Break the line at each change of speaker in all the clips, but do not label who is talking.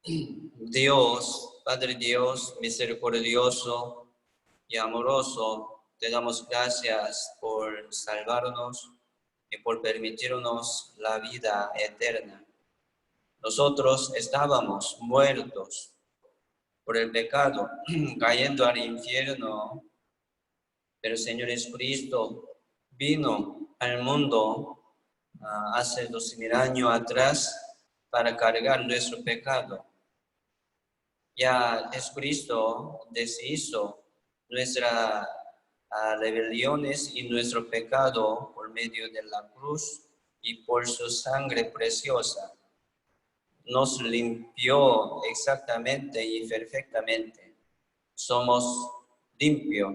Dios, Padre Dios, misericordioso y amoroso, te damos gracias por salvarnos y por permitirnos la vida eterna. Nosotros estábamos muertos por el pecado, cayendo al infierno, pero el Señor Jesucristo vino al mundo hace 2000 años atrás para cargar nuestro pecado. Ya Jesucristo deshizo nuestras rebeliones y nuestro pecado por medio de la cruz y por su sangre preciosa. Nos limpió exactamente y perfectamente. Somos limpios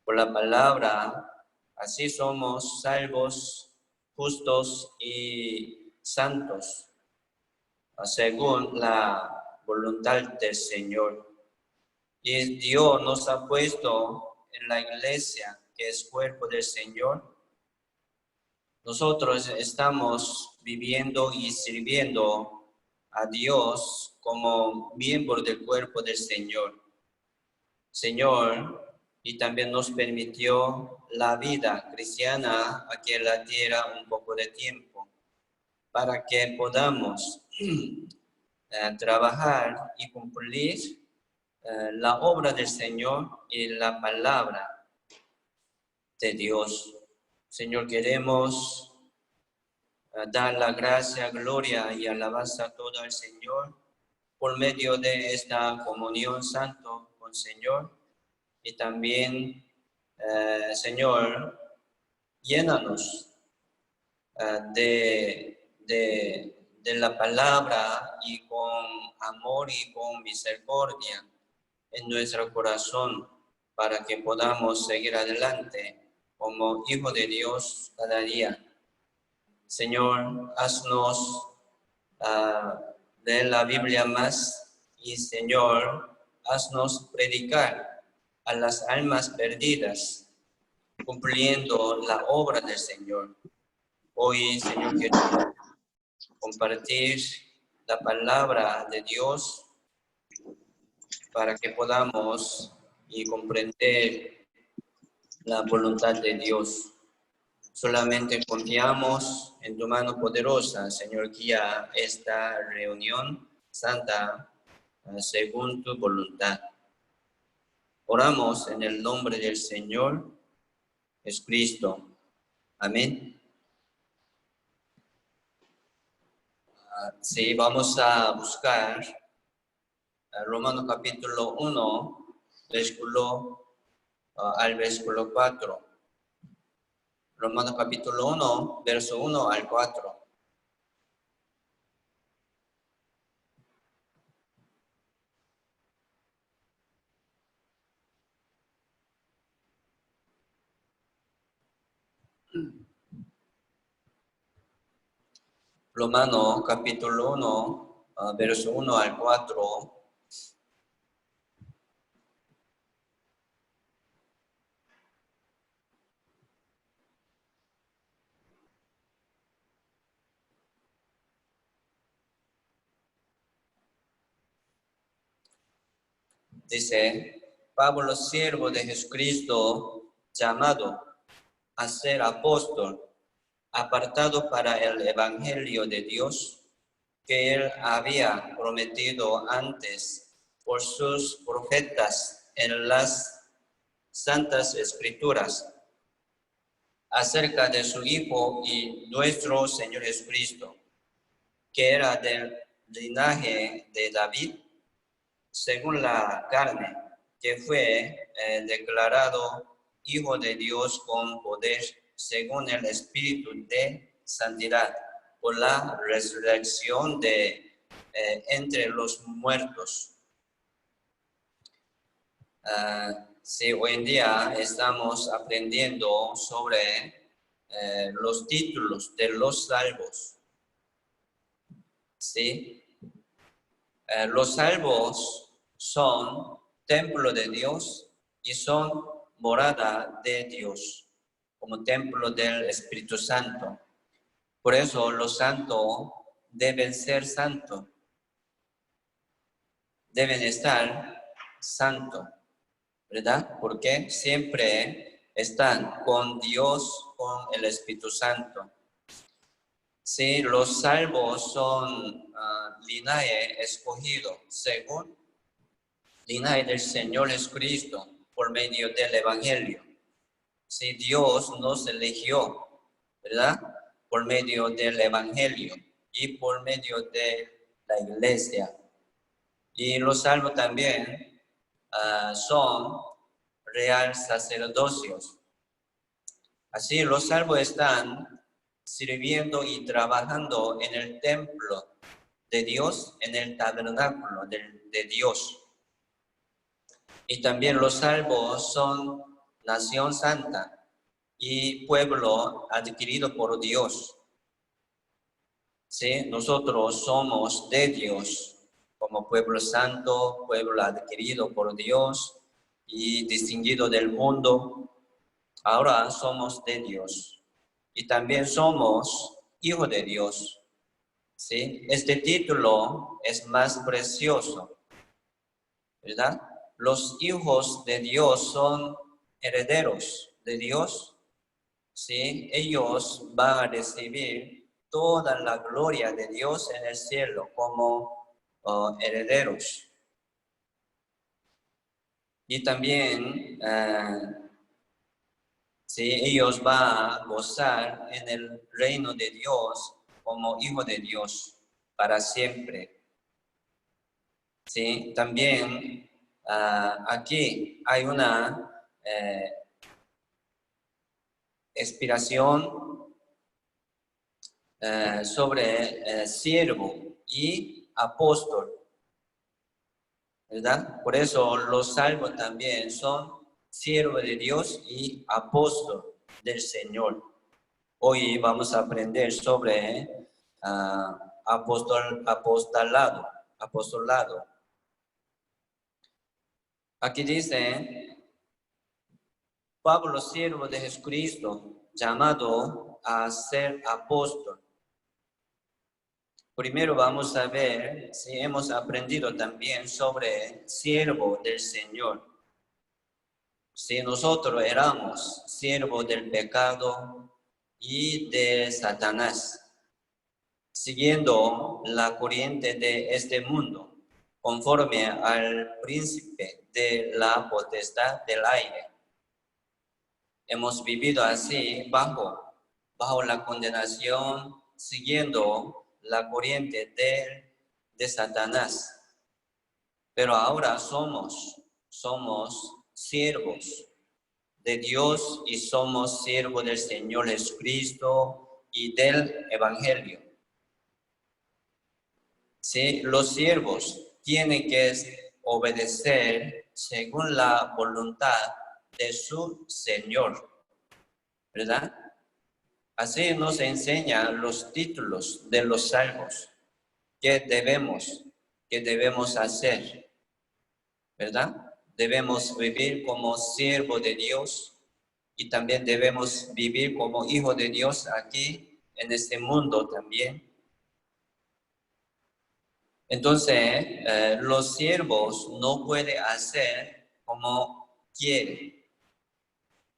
por la palabra, así somos salvos, justos y santos, según la voluntad del Señor. Y Dios nos ha puesto en la iglesia, que es cuerpo del Señor. Nosotros estamos viviendo y sirviendo a Dios como miembros del cuerpo del Señor. Señor, y también nos permitió la vida cristiana aquí en la tierra un poco de tiempo, para que podamos trabajar y cumplir la obra del Señor y la palabra de Dios. Señor, queremos dar la gracia, gloria y alabanza a todo el Señor por medio de esta comunión santo con el Señor. Y también, Señor, llénanos de la palabra y con amor y con misericordia en nuestro corazón, para que podamos seguir adelante como hijo de Dios cada día. Señor, haznos leer la Biblia más, y Señor, haznos predicar a las almas perdidas, cumpliendo la obra del Señor. Hoy, Señor, queremos compartir la palabra de Dios para que podamos y comprender la voluntad de Dios. Solamente confiamos en tu mano poderosa, Señor, guía esta reunión santa según tu voluntad. Oramos en el nombre del Señor Jesucristo. Amén. Sí, vamos a buscar Romanos capítulo 1, versículo al versículo 4. Romanos capítulo 1, verso 1 al 4. Romanos capítulo 1, verso 1 al 4. Dice: Pablo, siervo de Jesucristo, llamado a ser apóstol, apartado para el evangelio de Dios, que él había prometido antes por sus profetas en las santas escrituras, acerca de su Hijo y nuestro Señor Jesucristo, que era del linaje de David, según la carne, que fue declarado Hijo de Dios con poder, según el Espíritu de santidad, por la resurrección de entre los muertos. Sí, hoy en día estamos aprendiendo sobre los títulos de los salvos. ¿Sí? Los salvos son templo de Dios y son morada de Dios, como templo del Espíritu Santo. Por eso los santos deben ser santos. deben estar santos, ¿verdad? Porque siempre están con Dios, con el Espíritu Santo. Sí, los salvos son linaje escogido según linaje del Señor Jesucristo por medio del Evangelio. Sí, Dios nos eligió, ¿verdad? Por medio del Evangelio y por medio de la iglesia. Y los salvos también son real sacerdocios. Así los salvos están sirviendo y trabajando en el templo de Dios, en el tabernáculo de Dios. Y también los salvos son nación santa y pueblo adquirido por Dios. ¿Sí? Nosotros somos de Dios como pueblo santo, pueblo adquirido por Dios y distinguido del mundo. Ahora somos de Dios y también somos hijos de Dios. ¿Sí? Este título es más precioso, ¿verdad? Los hijos de Dios son herederos de Dios. ¿Sí? Ellos van a recibir toda la gloria de Dios en el cielo como herederos. Y también ¿sí? Ellos van a gozar en el reino de Dios como hijos de Dios para siempre. ¿Sí? También aquí hay una inspiración sobre siervo y apóstol, ¿verdad? Por eso los salvos también son siervos de Dios y apóstol del Señor. Hoy vamos a aprender sobre apostolado. Aquí dice, Pablo, siervo de Jesucristo, llamado a ser apóstol. Primero vamos a ver si hemos aprendido también sobre siervo del Señor. Si nosotros éramos siervos del pecado y de Satanás, siguiendo la corriente de este mundo, conforme al príncipe de la potestad del aire. Hemos vivido así bajo la condenación, siguiendo la corriente de Satanás. Pero ahora somos siervos de Dios y somos siervos del Señor Jesucristo y del Evangelio. ¿Sí? Los siervos tienen que obedecer según la voluntad de su Señor, ¿verdad? Así nos enseñan los títulos de los salmos que debemos hacer, ¿verdad? Debemos vivir como siervo de Dios y también debemos vivir como hijo de Dios aquí en este mundo también. Entonces, los siervos no pueden hacer como quieren.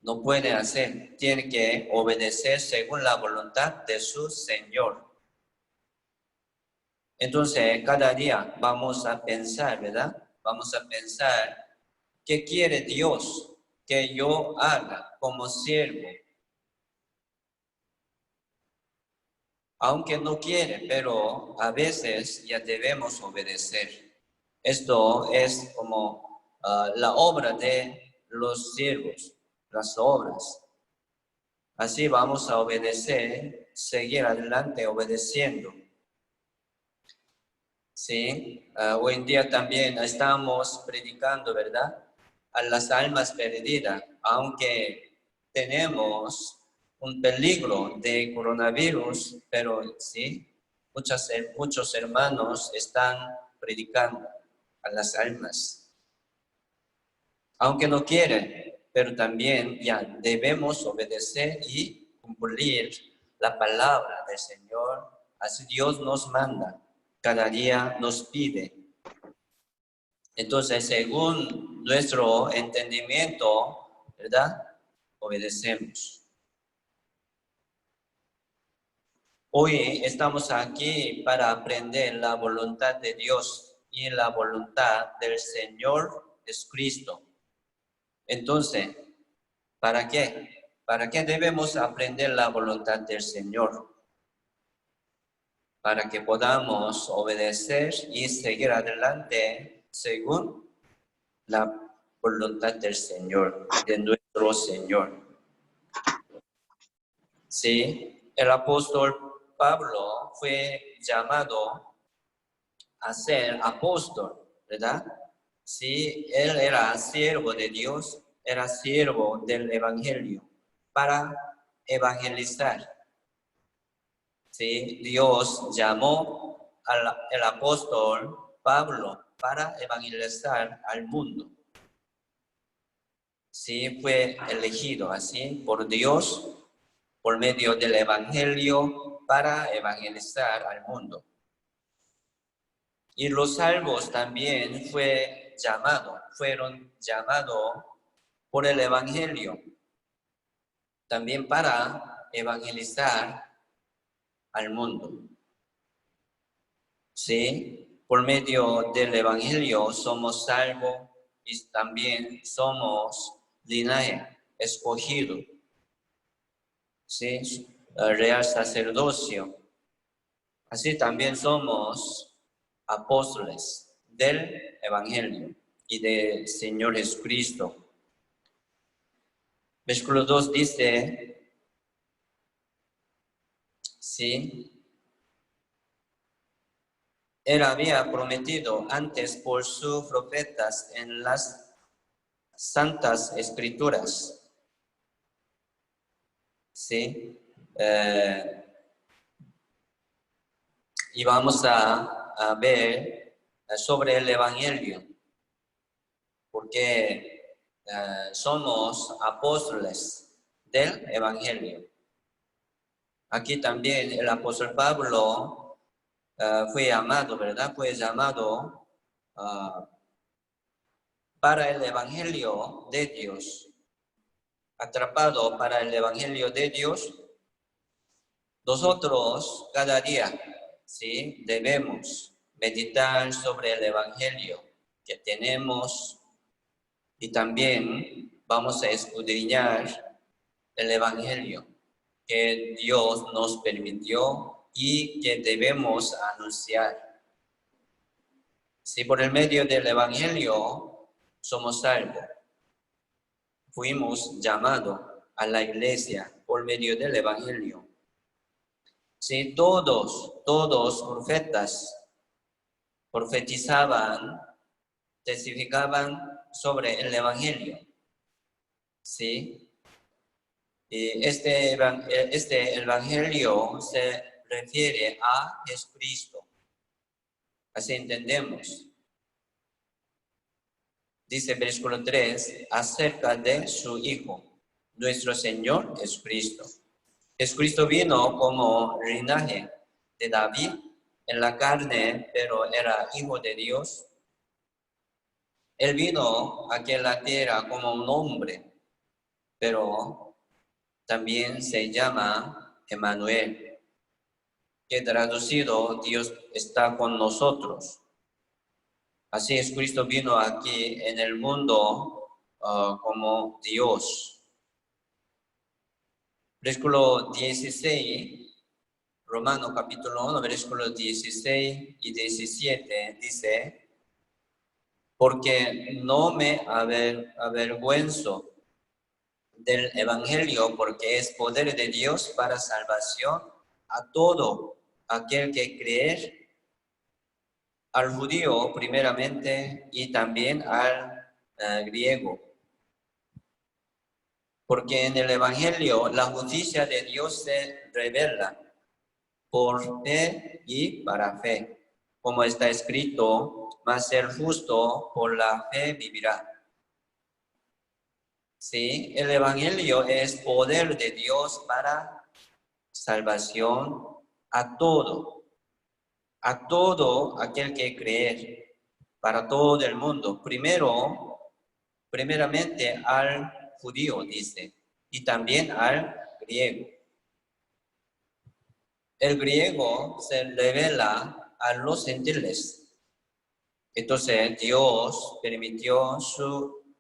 No pueden hacer, tienen que obedecer según la voluntad de su Señor. Entonces, cada día vamos a pensar, ¿verdad? Vamos a pensar, ¿qué quiere Dios que yo haga como siervo? Aunque no quiere, pero a veces ya debemos obedecer. Esto es como la obra de los siervos, las obras. Así vamos a obedecer, seguir adelante obedeciendo. Sí, hoy en día también estamos predicando, ¿verdad? A las almas perdidas, aunque tenemos un peligro de coronavirus, pero sí, muchos hermanos están predicando a las almas. Aunque no quieren, pero también ya debemos obedecer y cumplir la palabra del Señor, así Dios nos manda. Cada día nos pide. Entonces, según nuestro entendimiento, ¿verdad? Obedecemos. Hoy estamos aquí para aprender la voluntad de Dios y la voluntad del Señor Jesucristo. Entonces, ¿para qué? ¿Para qué debemos aprender la voluntad del Señor? Para que podamos obedecer y seguir adelante según la voluntad del Señor, de nuestro Señor. Sí, el apóstol Pablo fue llamado a ser apóstol, ¿verdad? Sí, él era siervo de Dios, era siervo del Evangelio para evangelizar. Sí, Dios llamó al apóstol Pablo para evangelizar al mundo. Sí, fue elegido así por Dios por medio del Evangelio para evangelizar al mundo. Y los salvos también fueron llamados por el Evangelio, también para evangelizar al mundo. Sí, por medio del Evangelio somos salvos y también somos linaje escogido, sí, real sacerdocio. Así también somos apóstoles del Evangelio y del Señor Jesucristo. Versículo 2 dice, sí, Él había prometido antes por sus profetas en las Santas Escrituras. Sí, y vamos a ver sobre el Evangelio, porque somos apóstoles del Evangelio. Aquí también el apóstol Pablo fue llamado, ¿verdad? Fue llamado para el Evangelio de Dios, atrapado para el Evangelio de Dios. Nosotros cada día, ¿sí? Debemos meditar sobre el Evangelio que tenemos y también vamos a escudriñar el Evangelio que Dios nos permitió y que debemos anunciar. Si por el medio del Evangelio somos salvos, fuimos llamados a la iglesia por medio del Evangelio. Si todos profetas profetizaban, testificaban sobre el Evangelio, ¿sí? Y este Evangelio se refiere a Jesucristo. Así entendemos. Dice versículo 3, acerca de su Hijo, nuestro Señor Jesucristo. Jesucristo vino como linaje de David en la carne, pero era Hijo de Dios. Él vino aquí en la tierra como un hombre, pero también se llama Emmanuel, que traducido Dios está con nosotros. Así es, Cristo vino aquí en el mundo como Dios. Versículo 16, Romanos capítulo 1, versículos 16 y 17 dice, porque no me avergüenzo del Evangelio, porque es poder de Dios para salvación a todo aquel que cree, al judío primeramente y también al griego. Porque en el Evangelio la justicia de Dios se revela por fe y para fe, como está escrito, mas el justo por la fe vivirá. Sí, el Evangelio es poder de Dios para salvación a todo aquel que cree. para todo el mundo. Primeramente al judío, dice, y también al griego. El griego se revela a los gentiles. Entonces Dios permitió su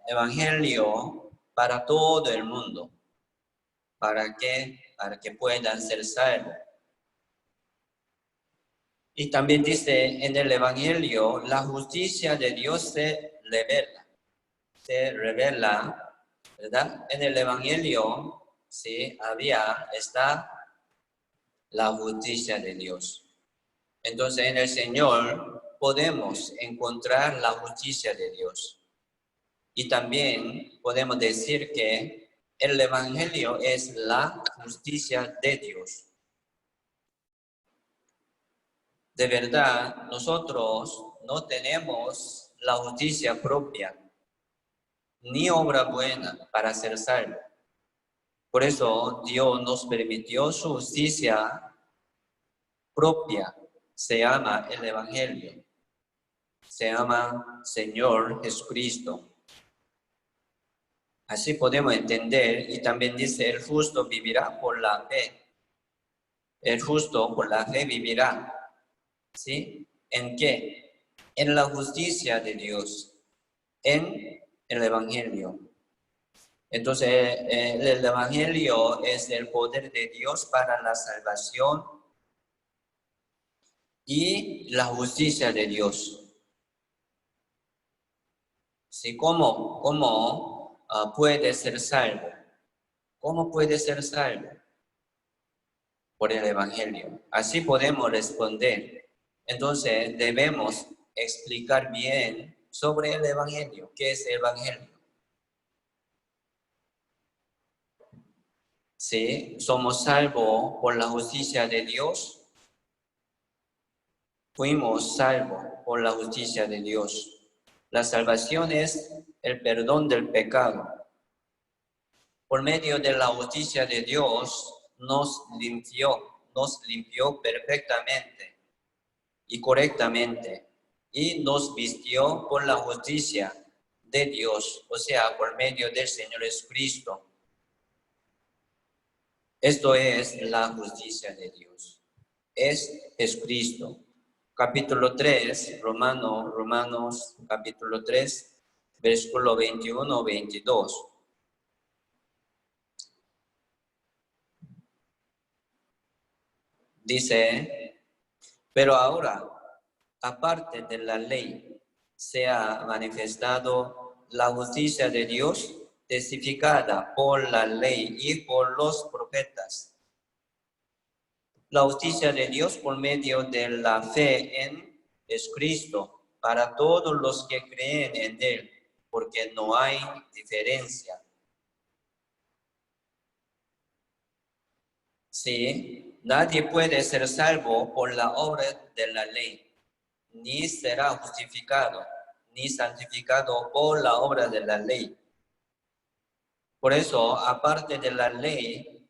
evangelio para todo el mundo. ¿Para qué? Para que puedan ser salvos. Y también dice en el evangelio, la justicia de Dios se revela, ¿verdad? En el evangelio, sí, está la justicia de Dios. Entonces en el Señor podemos encontrar la justicia de Dios. Y también podemos decir que el evangelio es la justicia de Dios. De verdad, nosotros no tenemos la justicia propia, ni obra buena para ser salvo. Por eso Dios nos permitió su justicia propia. Se llama el Evangelio. Se llama Señor Jesucristo. Así podemos entender, y también dice, el justo vivirá por la fe. El justo por la fe vivirá. ¿Sí? ¿En qué? En la justicia de Dios, en el Evangelio. Entonces, el Evangelio es el poder de Dios para la salvación y la justicia de Dios. ¿Sí? ¿Cómo puede ser salvo? ¿Cómo puede ser salvo? Por el Evangelio. Así podemos responder. Entonces, debemos explicar bien sobre el Evangelio. ¿Qué es el Evangelio? Sí, somos salvos por la justicia de Dios. Fuimos salvos por la justicia de Dios. La salvación es el perdón del pecado. Por medio de la justicia de Dios nos limpió perfectamente y correctamente y nos vistió con la justicia de Dios, o sea, por medio del Señor Jesucristo. Esto es la justicia de Dios. Es Jesucristo. Capítulo 3, Romanos capítulo 3, versículo 21-22. Dice, pero ahora, aparte de la ley, se ha manifestado la justicia de Dios, testificada por la ley y por los profetas. La justicia de Dios por medio de la fe en Jesucristo para todos los que creen en Él, porque no hay diferencia. Sí, nadie puede ser salvo por la obra de la ley, ni será justificado, ni santificado por la obra de la ley. Por eso, aparte de la ley,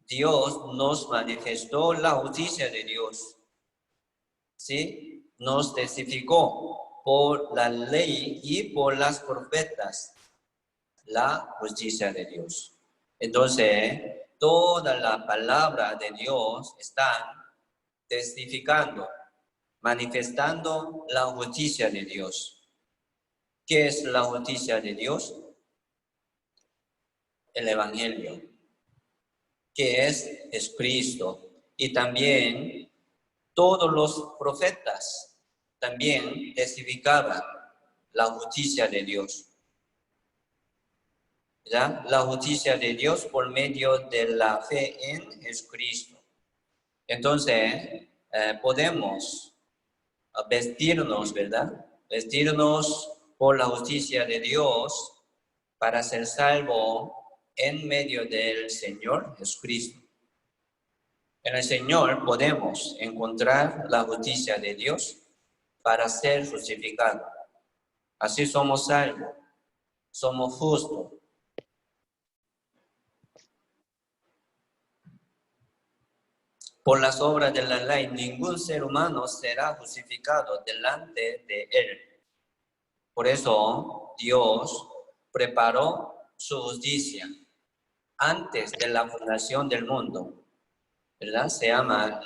Dios nos manifestó la justicia de Dios. ¿Sí? Nos testificó por la ley y por las profetas la justicia de Dios. Entonces, toda la palabra de Dios está testificando, manifestando la justicia de Dios. ¿Qué es la justicia de Dios? El Evangelio, que es Cristo. Y también todos los profetas también testificaban la justicia de Dios. ¿Ya? La justicia de Dios por medio de la fe en Jesucristo. Entonces, podemos vestirnos, ¿verdad? Vestirnos por la justicia de Dios para ser salvo en medio del Señor Jesucristo. En el Señor podemos encontrar la justicia de Dios para ser justificados. Así somos salvos, somos justos. Por las obras de la ley, ningún ser humano será justificado delante de él. Por eso Dios preparó su justicia antes de la fundación del mundo, ¿verdad? Se llama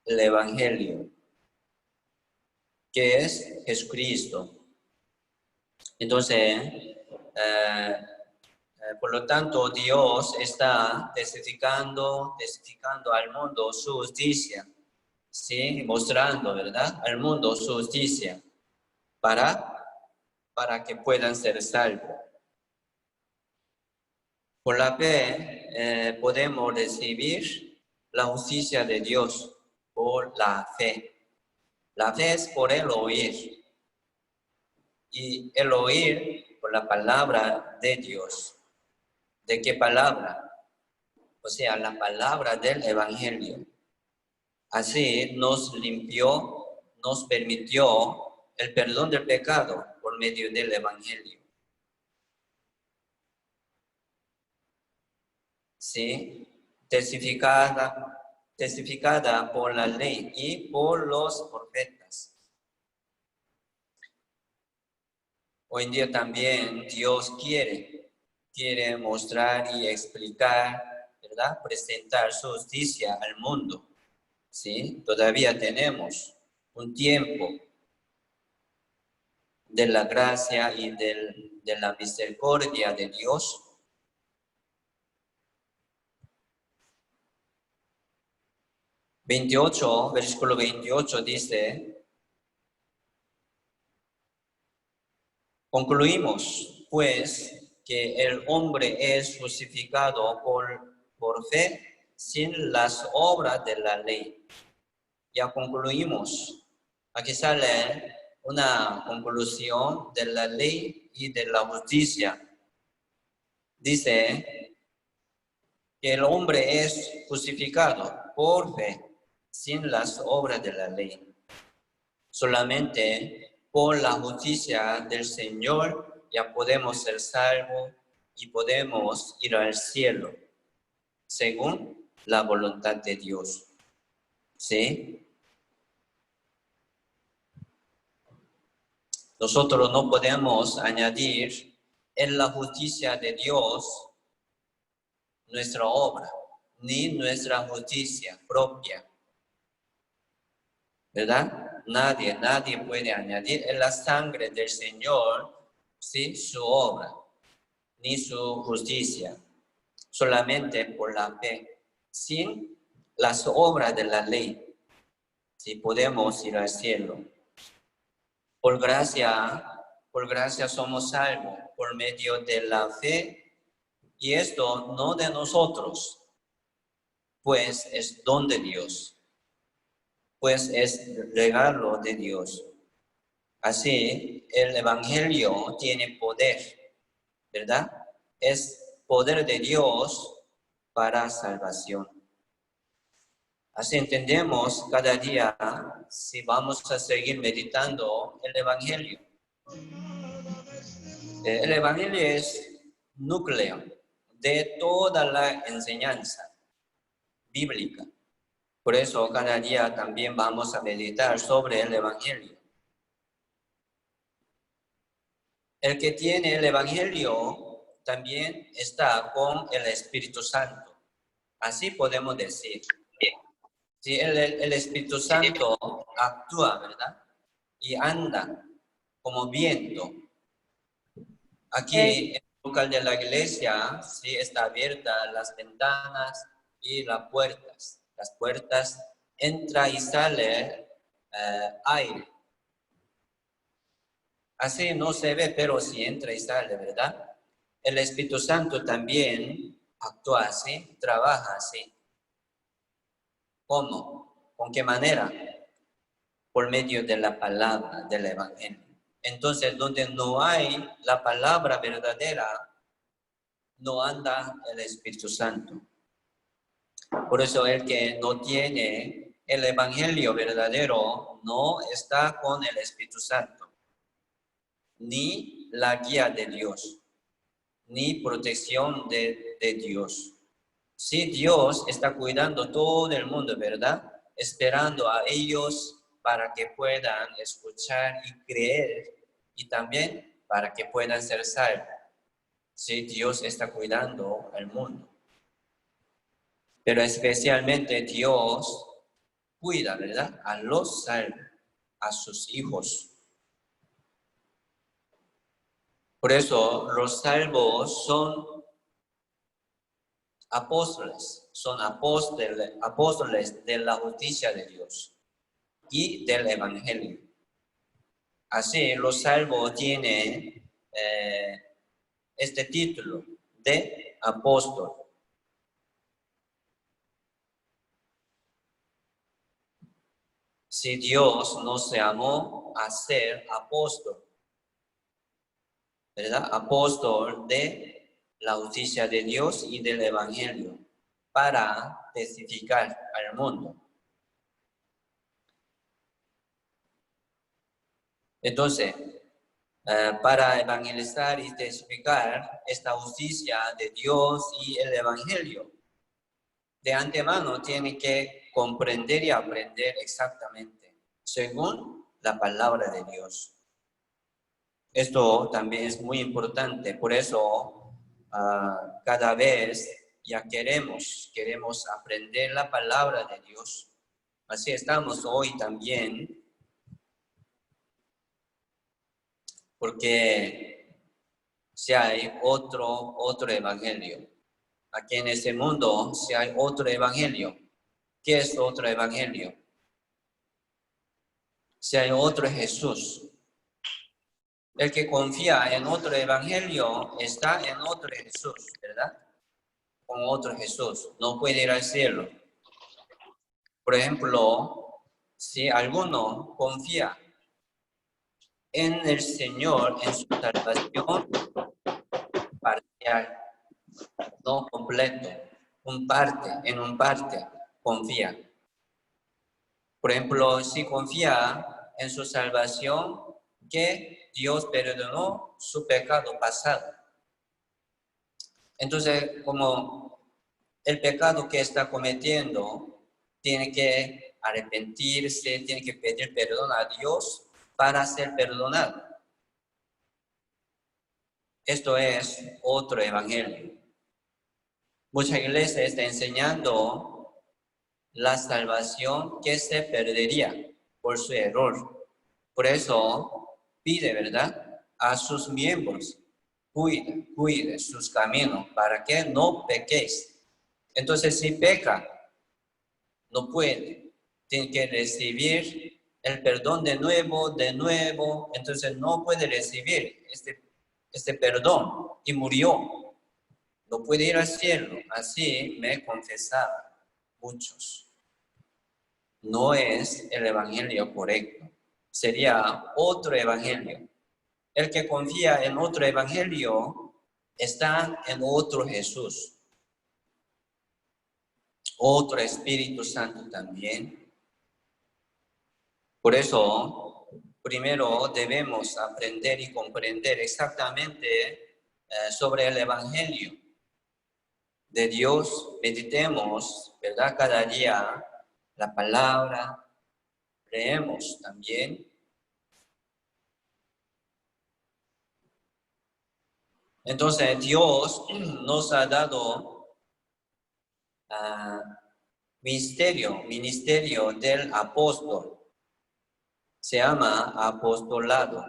el Evangelio, que es Jesucristo. Entonces, por lo tanto, Dios está testificando al mundo su justicia, ¿sí? Mostrando, ¿verdad? Al mundo su justicia para que puedan ser salvos. Por la fe podemos recibir la justicia de Dios por la fe. La fe es por el oír. Y el oír por la palabra de Dios. ¿De qué palabra? O sea, la palabra del Evangelio. Así nos limpió, nos permitió el perdón del pecado por medio del Evangelio. ¿Sí? Testificada por la ley y por los profetas. Hoy en día también Dios quiere mostrar y explicar, ¿verdad? Presentar su justicia al mundo. ¿Sí? Todavía tenemos un tiempo de la gracia y de la misericordia de Dios. Versículo 28 dice: concluimos, pues, que el hombre es justificado por fe sin las obras de la ley. Ya concluimos. Aquí sale una conclusión de la ley y de la justicia. Dice que el hombre es justificado por fe sin las obras de la ley. Solamente por la justicia del Señor ya podemos ser salvos y podemos ir al cielo, según la voluntad de Dios. ¿Sí? Nosotros no podemos añadir en la justicia de Dios nuestra obra, ni nuestra justicia propia. ¿Verdad? Nadie puede añadir en la sangre del Señor, ¿sí? Su obra, ni su justicia, solamente por la fe, sin las obras de la ley, ¿sí? Podemos ir al cielo. Por gracia somos salvos por medio de la fe, y esto no de nosotros, pues es don de Dios, pues es regalo de Dios. Así, el Evangelio tiene poder, ¿verdad? Es poder de Dios para salvación. Así entendemos cada día si vamos a seguir meditando el Evangelio. El Evangelio es núcleo de toda la enseñanza bíblica. Por eso cada día también vamos a meditar sobre el Evangelio. El que tiene el Evangelio también está con el Espíritu Santo. Así podemos decir. Si el Espíritu Santo actúa, ¿verdad? Y anda como viento. Aquí en el local de la iglesia, sí, está abierta las ventanas y las puertas. Las puertas entra y sale aire. Así no se ve, pero sí entra y sale, ¿verdad? El Espíritu Santo también actúa así, trabaja así. ¿Cómo? ¿Con qué manera? Por medio de la palabra del Evangelio. Entonces, donde no hay la palabra verdadera, no anda el Espíritu Santo. Por eso el que no tiene el Evangelio verdadero no está con el Espíritu Santo, ni la guía de Dios, ni protección de Dios. Sí, Dios está cuidando todo el mundo, ¿verdad? Esperando a ellos para que puedan escuchar y creer y también para que puedan ser salvos. Sí, Dios está cuidando al mundo. Pero especialmente Dios cuida, ¿verdad? A los salvos, a sus hijos. Por eso los salvos son apóstoles de la justicia de Dios y del Evangelio. Así, los salvos tienen este título de apóstol. Si Dios nos llamó a ser apóstol, ¿verdad? Apóstol de la justicia de Dios y del Evangelio, para testificar al mundo. Entonces, para evangelizar y testificar esta justicia de Dios y el Evangelio, de antemano tiene que comprender y aprender exactamente según la palabra de Dios. Esto también es muy importante, por eso cada vez ya queremos aprender la palabra de Dios. Así estamos hoy también, porque si hay otro evangelio. Aquí en este mundo, si hay otro evangelio, ¿qué es otro evangelio? Si hay otro Jesús. El que confía en otro evangelio está en otro Jesús, ¿verdad? Con otro Jesús. No puede ir al cielo. Por ejemplo, si alguno confía en el Señor, en su salvación parcial, no completo, en un parte confía. Por ejemplo, si confía en su salvación, que Dios perdonó su pecado pasado. Entonces, como el pecado que está cometiendo, tiene que arrepentirse, tiene que pedir perdón a Dios para ser perdonado. Esto es otro evangelio. Mucha iglesia está enseñando la salvación que se perdería por su error. Por eso pide, ¿verdad?, a sus miembros, cuide sus caminos para que no pequéis. Entonces, si peca, no puede. Tiene que recibir el perdón de nuevo. Entonces, no puede recibir este perdón y murió. No puede ir al cielo. Así me confesaron muchos. No es el evangelio correcto. Sería otro evangelio. El que confía en otro evangelio está en otro Jesús. Otro Espíritu Santo también. Por eso, primero debemos aprender y comprender exactamente sobre el evangelio de Dios. Meditemos, ¿verdad?, cada día la palabra. Leemos también. Entonces, Dios nos ha dado ministerio del apóstol. Se llama apostolado.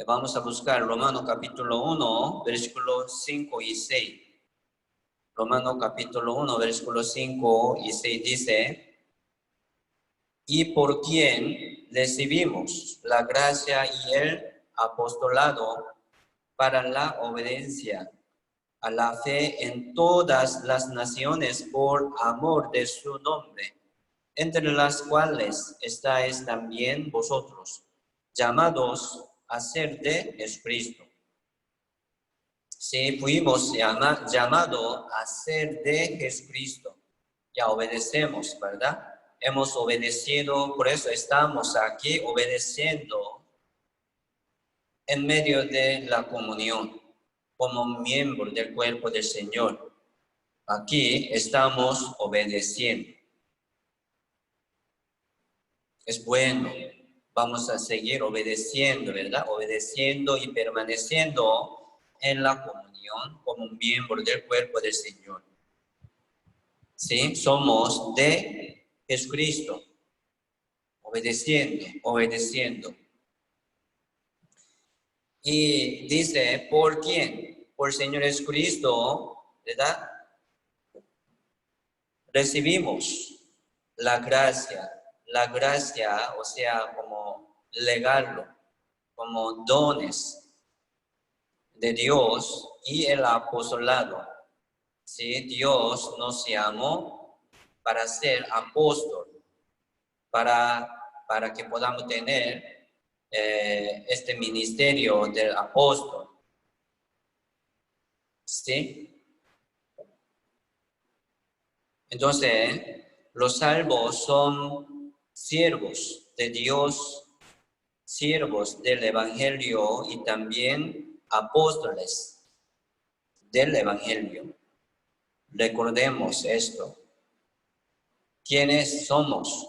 Vamos a buscar Romanos capítulo 1, versículos 5 y 6. Romanos capítulo 1, versículos 5 y 6 dice: y por quien recibimos la gracia y el apostolado para la obediencia a la fe en todas las naciones por amor de su nombre, entre las cuales estáis también vosotros, llamados a ser de Jesucristo. Si fuimos llamados a ser de Jesucristo, ya obedecemos, ¿verdad? Hemos obedecido, por eso estamos aquí obedeciendo en medio de la comunión, como miembro del cuerpo del Señor. aquí estamos obedeciendo. Es bueno, vamos a seguir obedeciendo, ¿verdad? Obedeciendo y permaneciendo en la comunión como un miembro del cuerpo del Señor. ¿Sí? Somos de Jesucristo, obedeciendo. Y dice, ¿por quién? Por Señor Jesucristo, ¿verdad? Recibimos la gracia, o sea, como legarlo, como dones de Dios y el apostolado. ¿Sí? Dios nos llamó para ser apóstol, para que podamos tener este ministerio del apóstol. ¿Sí? Entonces, los salvos son siervos de Dios, siervos del Evangelio y también apóstoles del Evangelio. Recordemos esto. ¿Quiénes somos?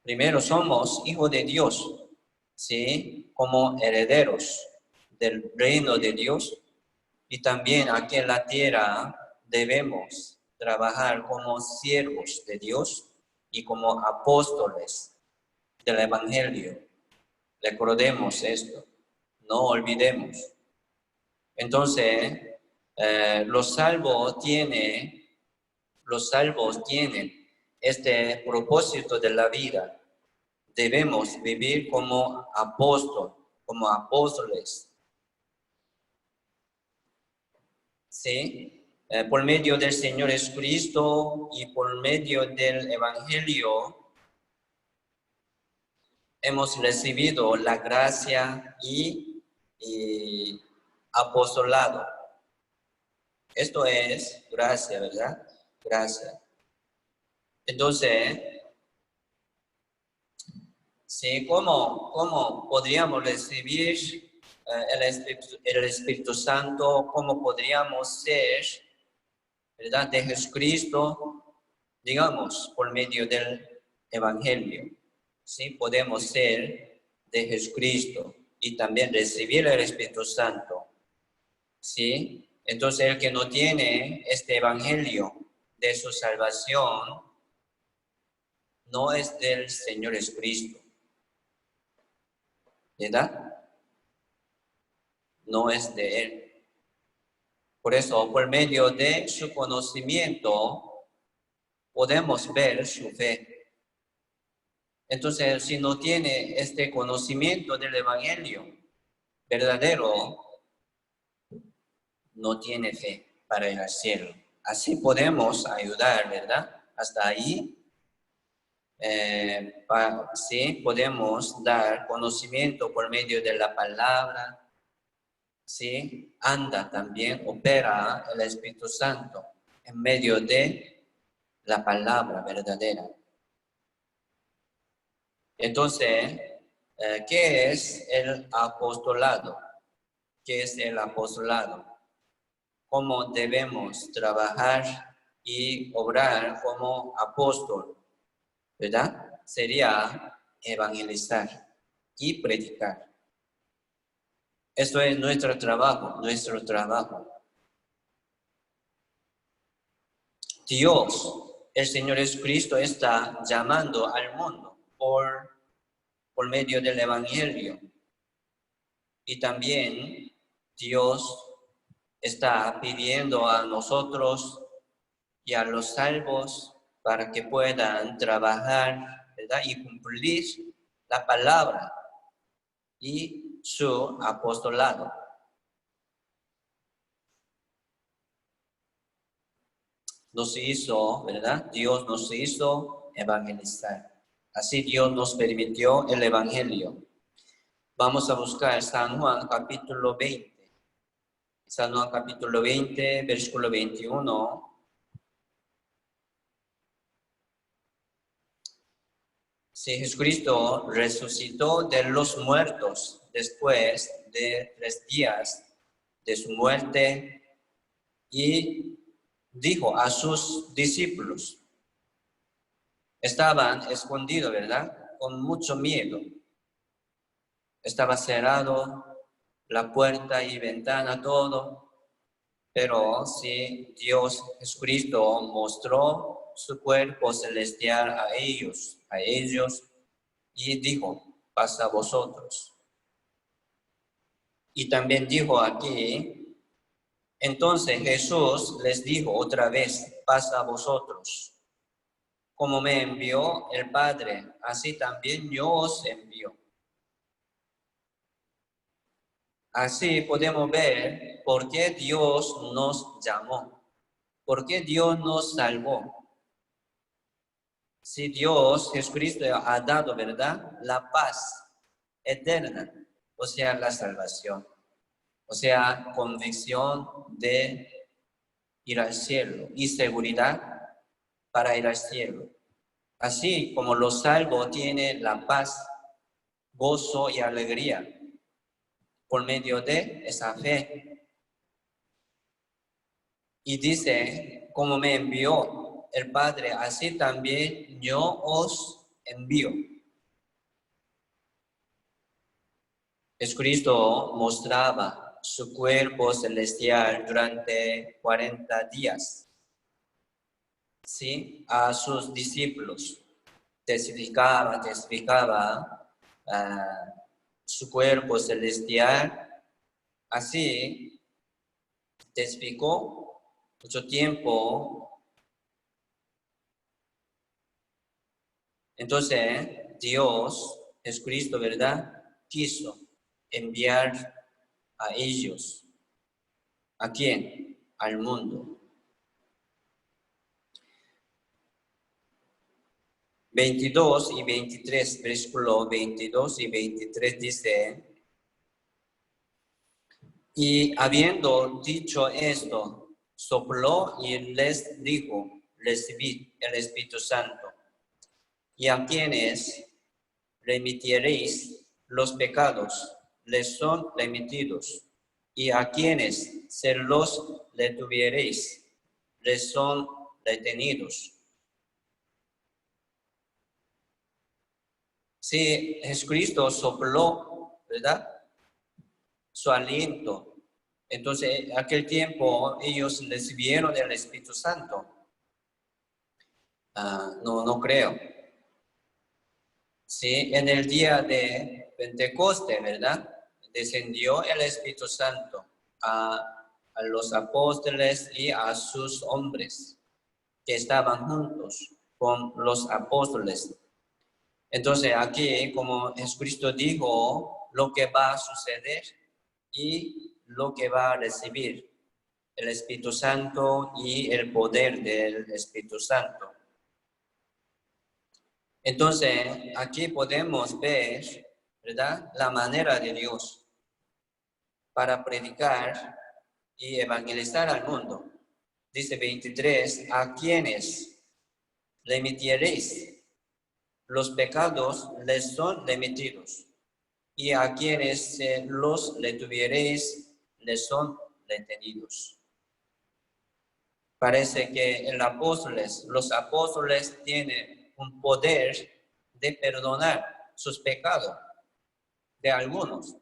Primero somos hijos de Dios, ¿sí? Como herederos del reino de Dios. Y también aquí en la tierra debemos trabajar como siervos de Dios y como apóstoles del Evangelio. Recordemos esto, no olvidemos. Entonces, los salvos tienen este propósito de la vida. Debemos vivir como apóstoles. ¿Sí? Por medio del Señor Jesucristo y por medio del Evangelio hemos recibido la gracia y apostolado. Esto es gracia, ¿verdad? Gracia. Entonces, ¿sí? ¿Cómo podríamos recibir el Espíritu Santo? ¿Cómo podríamos ser, ¿verdad?, de Jesucristo? Digamos, por medio del Evangelio. ¿Sí? Podemos ser de Jesucristo y también recibir el Espíritu Santo. ¿Sí? Entonces, el que no tiene este Evangelio de su salvación no es del Señor Jesucristo. ¿Verdad? No es de Él. Por eso, por medio de su conocimiento, podemos ver su fe. Entonces, si no tiene este conocimiento del Evangelio verdadero, no tiene fe para ir al cielo. Así podemos ayudar, ¿verdad? Hasta ahí, sí, podemos dar conocimiento por medio de la palabra. Sí, anda también, opera el Espíritu Santo en medio de la palabra verdadera. Entonces, ¿qué es el apostolado? ¿Qué es el apostolado? ¿Cómo debemos trabajar y obrar como apóstol? ¿Verdad? Sería evangelizar y predicar. Esto es nuestro trabajo. Dios, el Señor Jesucristo, está llamando al mundo por medio del Evangelio. Y también Dios está pidiendo a nosotros y a los salvos para que puedan trabajar, ¿verdad?, y cumplir la palabra y su apostolado. Nos hizo, ¿verdad? Dios nos hizo evangelizar. Así Dios nos permitió el Evangelio. Vamos a buscar San Juan capítulo 20. San Juan capítulo 20, versículo 21. Si Jesucristo resucitó de los muertos después de 3 días de su muerte y dijo a sus discípulos, estaban escondidos, ¿verdad? Con mucho miedo. Estaba cerrado la puerta y ventana, todo. Pero sí, Dios Jesucristo mostró su cuerpo celestial a ellos, y dijo, paz a vosotros. Y también dijo aquí, entonces Jesús les dijo otra vez, paz a vosotros. Como me envió el Padre, así también yo os envío. Así podemos ver por qué Dios nos llamó, por qué Dios nos salvó. Si Dios, Jesucristo, ha dado, ¿verdad?, la paz eterna, o sea, la salvación, o sea, convicción de ir al cielo y seguridad para ir al cielo. Así como los salvos tienen la paz, gozo y alegría por medio de esa fe. Y dice, como me envió el Padre, así también yo os envío. Jesucristo mostraba su cuerpo celestial durante 40 días, ¿sí?, a sus discípulos. Testificaba su cuerpo celestial. Así testificó mucho tiempo. Entonces, Dios, Jesucristo, ¿verdad?, quiso enviar a ellos. ¿A quién? Al mundo. 22 y 23, versículo 22 y 23 dice, y habiendo dicho esto, sopló y les dijo, recibid el Espíritu Santo, y a quienes remitiréis los pecados, les son remitidos, y a quienes se los retuviereis, les son retenidos. Sí, Jesucristo sopló, ¿verdad?, su aliento. Entonces, en aquel tiempo ellos recibieron el Espíritu Santo. No creo. Sí, en el día de Pentecostés, ¿verdad?, descendió el Espíritu Santo a los apóstoles y a sus hombres que estaban juntos con los apóstoles. Entonces aquí, como Jesucristo dijo, lo que va a suceder y lo que va a recibir el Espíritu Santo y el poder del Espíritu Santo. Entonces, aquí podemos ver, ¿verdad?, la manera de Dios para predicar y evangelizar al mundo. Dice 23, a quienes remitiréis los pecados les son remitidos, y a quienes los retuviereis les son retenidos. Parece que los apóstoles tienen un poder de perdonar sus pecados de algunos.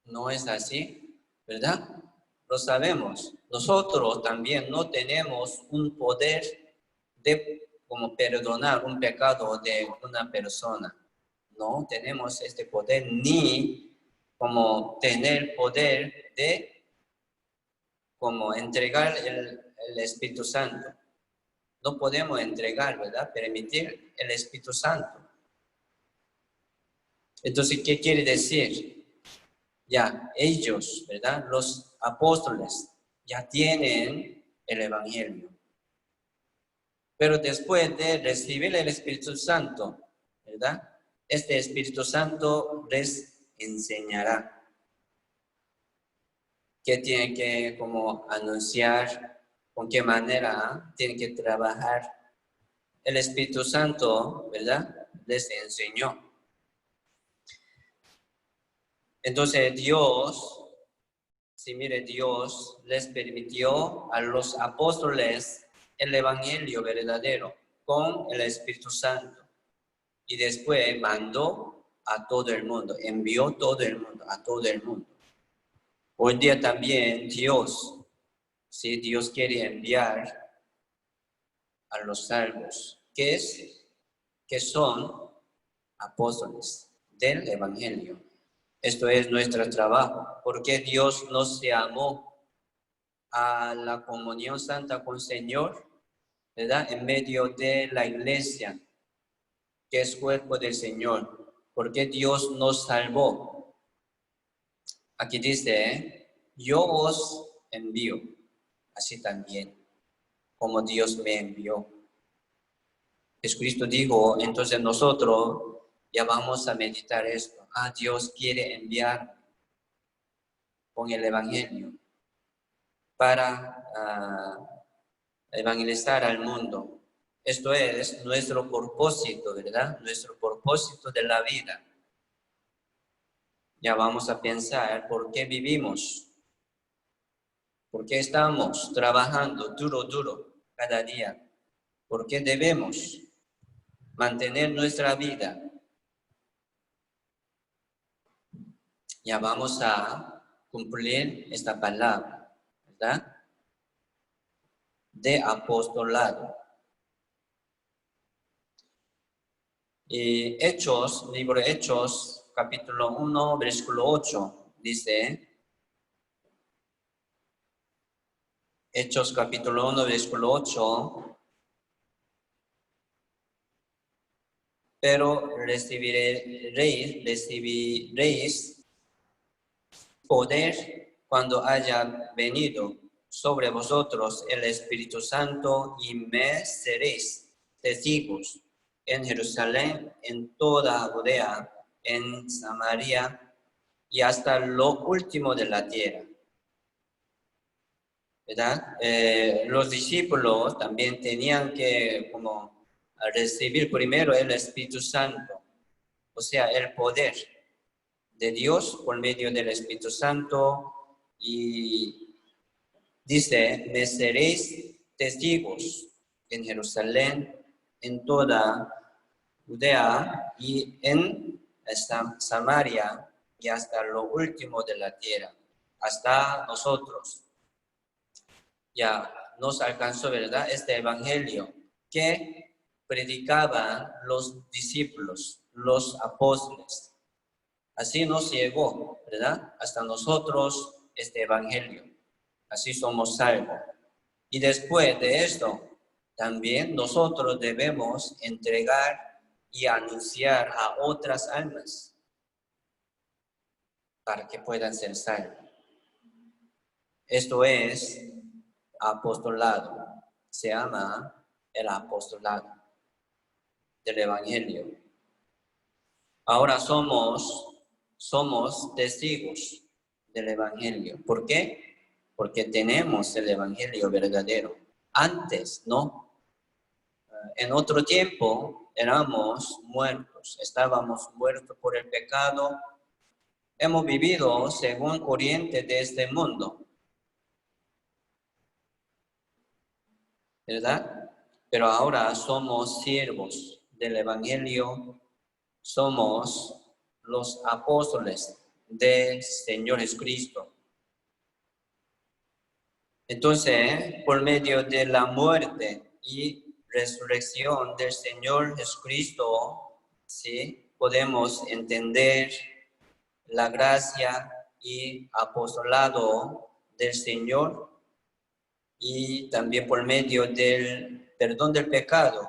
No es así, ¿verdad? Lo sabemos. Nosotros también no tenemos un poder de como perdonar un pecado de una persona. No tenemos este poder, ni como tener poder de como entregar el Espíritu Santo. No podemos entregar, ¿verdad?, permitir el Espíritu Santo. Entonces, ¿qué quiere decir? Ya, ellos, ¿verdad?, los apóstoles, ya tienen el Evangelio. Pero después de recibir el Espíritu Santo, ¿verdad?, este Espíritu Santo les enseñará qué tiene que como anunciar, con qué manera tiene que trabajar. El Espíritu Santo, ¿verdad?, les enseñó. Entonces Dios Sí, mire, Dios les permitió a los apóstoles el evangelio verdadero con el Espíritu Santo. Y después mandó a todo el mundo, envió todo el mundo, a todo el mundo. Hoy día también Dios, si Dios quiere enviar a los salvos, que son apóstoles del evangelio. Esto es nuestro trabajo, porque Dios nos llamó a la comunión santa con el Señor, ¿verdad? En medio de la iglesia, que es cuerpo del Señor, porque Dios nos salvó. Aquí dice, yo os envío, así también, como Dios me envió. Jesucristo dijo, entonces nosotros ya vamos a meditar esto. Dios quiere enviar con el evangelio para evangelizar al mundo. Esto es nuestro propósito, ¿verdad? Nuestro propósito de la vida. Ya vamos a pensar por qué vivimos, por qué estamos trabajando duro cada día, por qué debemos mantener nuestra vida. Ya vamos a cumplir esta palabra, ¿verdad? De apostolado. Y Hechos, libro de Hechos, capítulo 1, versículo 8, dice, Hechos capítulo 1, versículo 8, pero recibiréis poder cuando haya venido sobre vosotros el Espíritu Santo y me seréis testigos en Jerusalén, en toda Judea, en Samaria y hasta lo último de la tierra. ¿Verdad? Los discípulos también tenían que recibir primero el Espíritu Santo, o sea, el poder de Dios por medio del Espíritu Santo, y dice, me seréis testigos en Jerusalén, en toda Judea y en Samaria y hasta lo último de la tierra, hasta nosotros. Ya nos alcanzó, ¿verdad? Este evangelio que predicaban los discípulos, los apóstoles. Así nos llegó, ¿verdad? Hasta nosotros este evangelio. Así somos salvos. Y después de esto, también nosotros debemos entregar y anunciar a otras almas para que puedan ser salvos. Esto es apostolado. Se llama el apostolado del evangelio. Ahora somos testigos del evangelio. ¿Por qué? Porque tenemos el evangelio verdadero. Antes, ¿no? En otro tiempo éramos muertos, estábamos muertos por el pecado. Hemos vivido según corriente de este mundo, ¿verdad? Pero ahora somos siervos del evangelio, somos los apóstoles del Señor Jesucristo. Entonces, por medio de la muerte y resurrección del Señor Jesucristo, ¿sí? Podemos entender la gracia y apostolado del Señor, y también por medio del perdón del pecado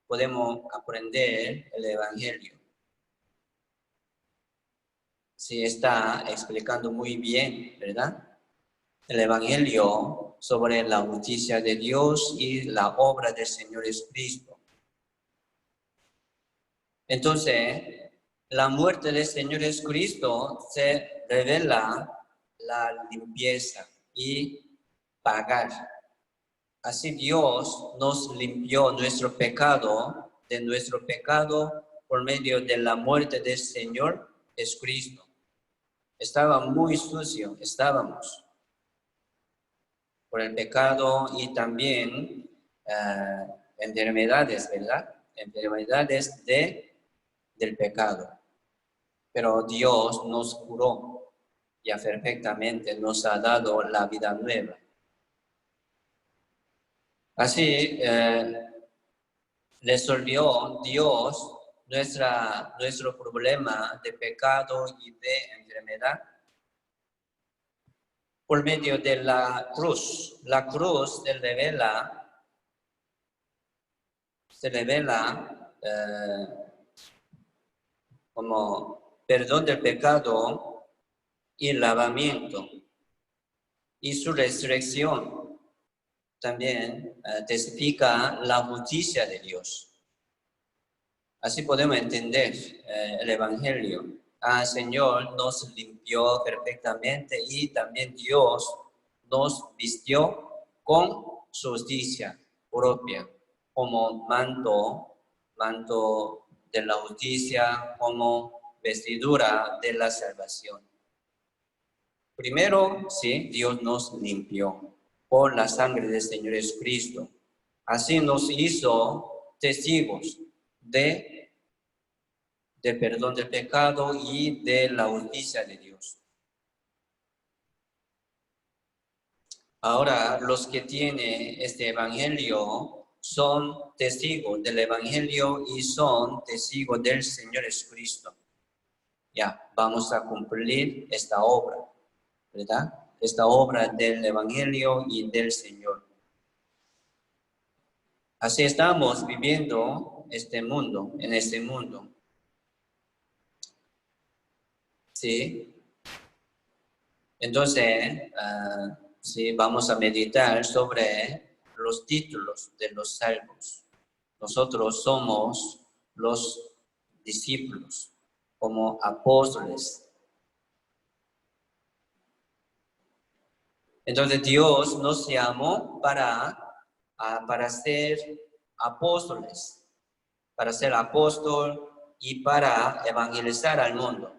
podemos aprender el evangelio. Sí, está explicando muy bien, ¿verdad? El evangelio sobre la justicia de Dios y la obra del Señor Jesucristo. Entonces, la muerte del Señor Jesucristo se revela la limpieza y pagar. Así Dios nos limpió nuestro pecado, de nuestro pecado por medio de la muerte del Señor Jesucristo. Estaba muy sucio, estábamos. por el pecado y también enfermedades, ¿verdad? Enfermedades del pecado. Pero Dios nos curó, ya perfectamente nos ha dado la vida nueva. Así, resolvió Dios nuestro problema de pecado y de enfermedad por medio de la cruz. La cruz se revela como perdón del pecado y lavamiento. Y su resurrección también testifica la justicia de Dios. Así podemos entender el Evangelio. El Señor nos limpió perfectamente y también Dios nos vistió con su justicia propia, como manto de la justicia, como vestidura de la salvación. Primero, sí, Dios nos limpió por la sangre del Señor Jesucristo. Así nos hizo testigos del perdón del pecado y de la justicia de Dios. Ahora, los que tienen este evangelio son testigos del evangelio y son testigos del Señor Jesucristo. Ya, vamos a cumplir esta obra, ¿verdad? Esta obra del evangelio y del Señor. Así estamos viviendo en este mundo. ¿Sí? Entonces, sí, vamos a meditar sobre los títulos de los salvos. Nosotros somos los discípulos, como apóstoles. Entonces, Dios nos llamó para ser apóstoles, para ser apóstol y para evangelizar al mundo.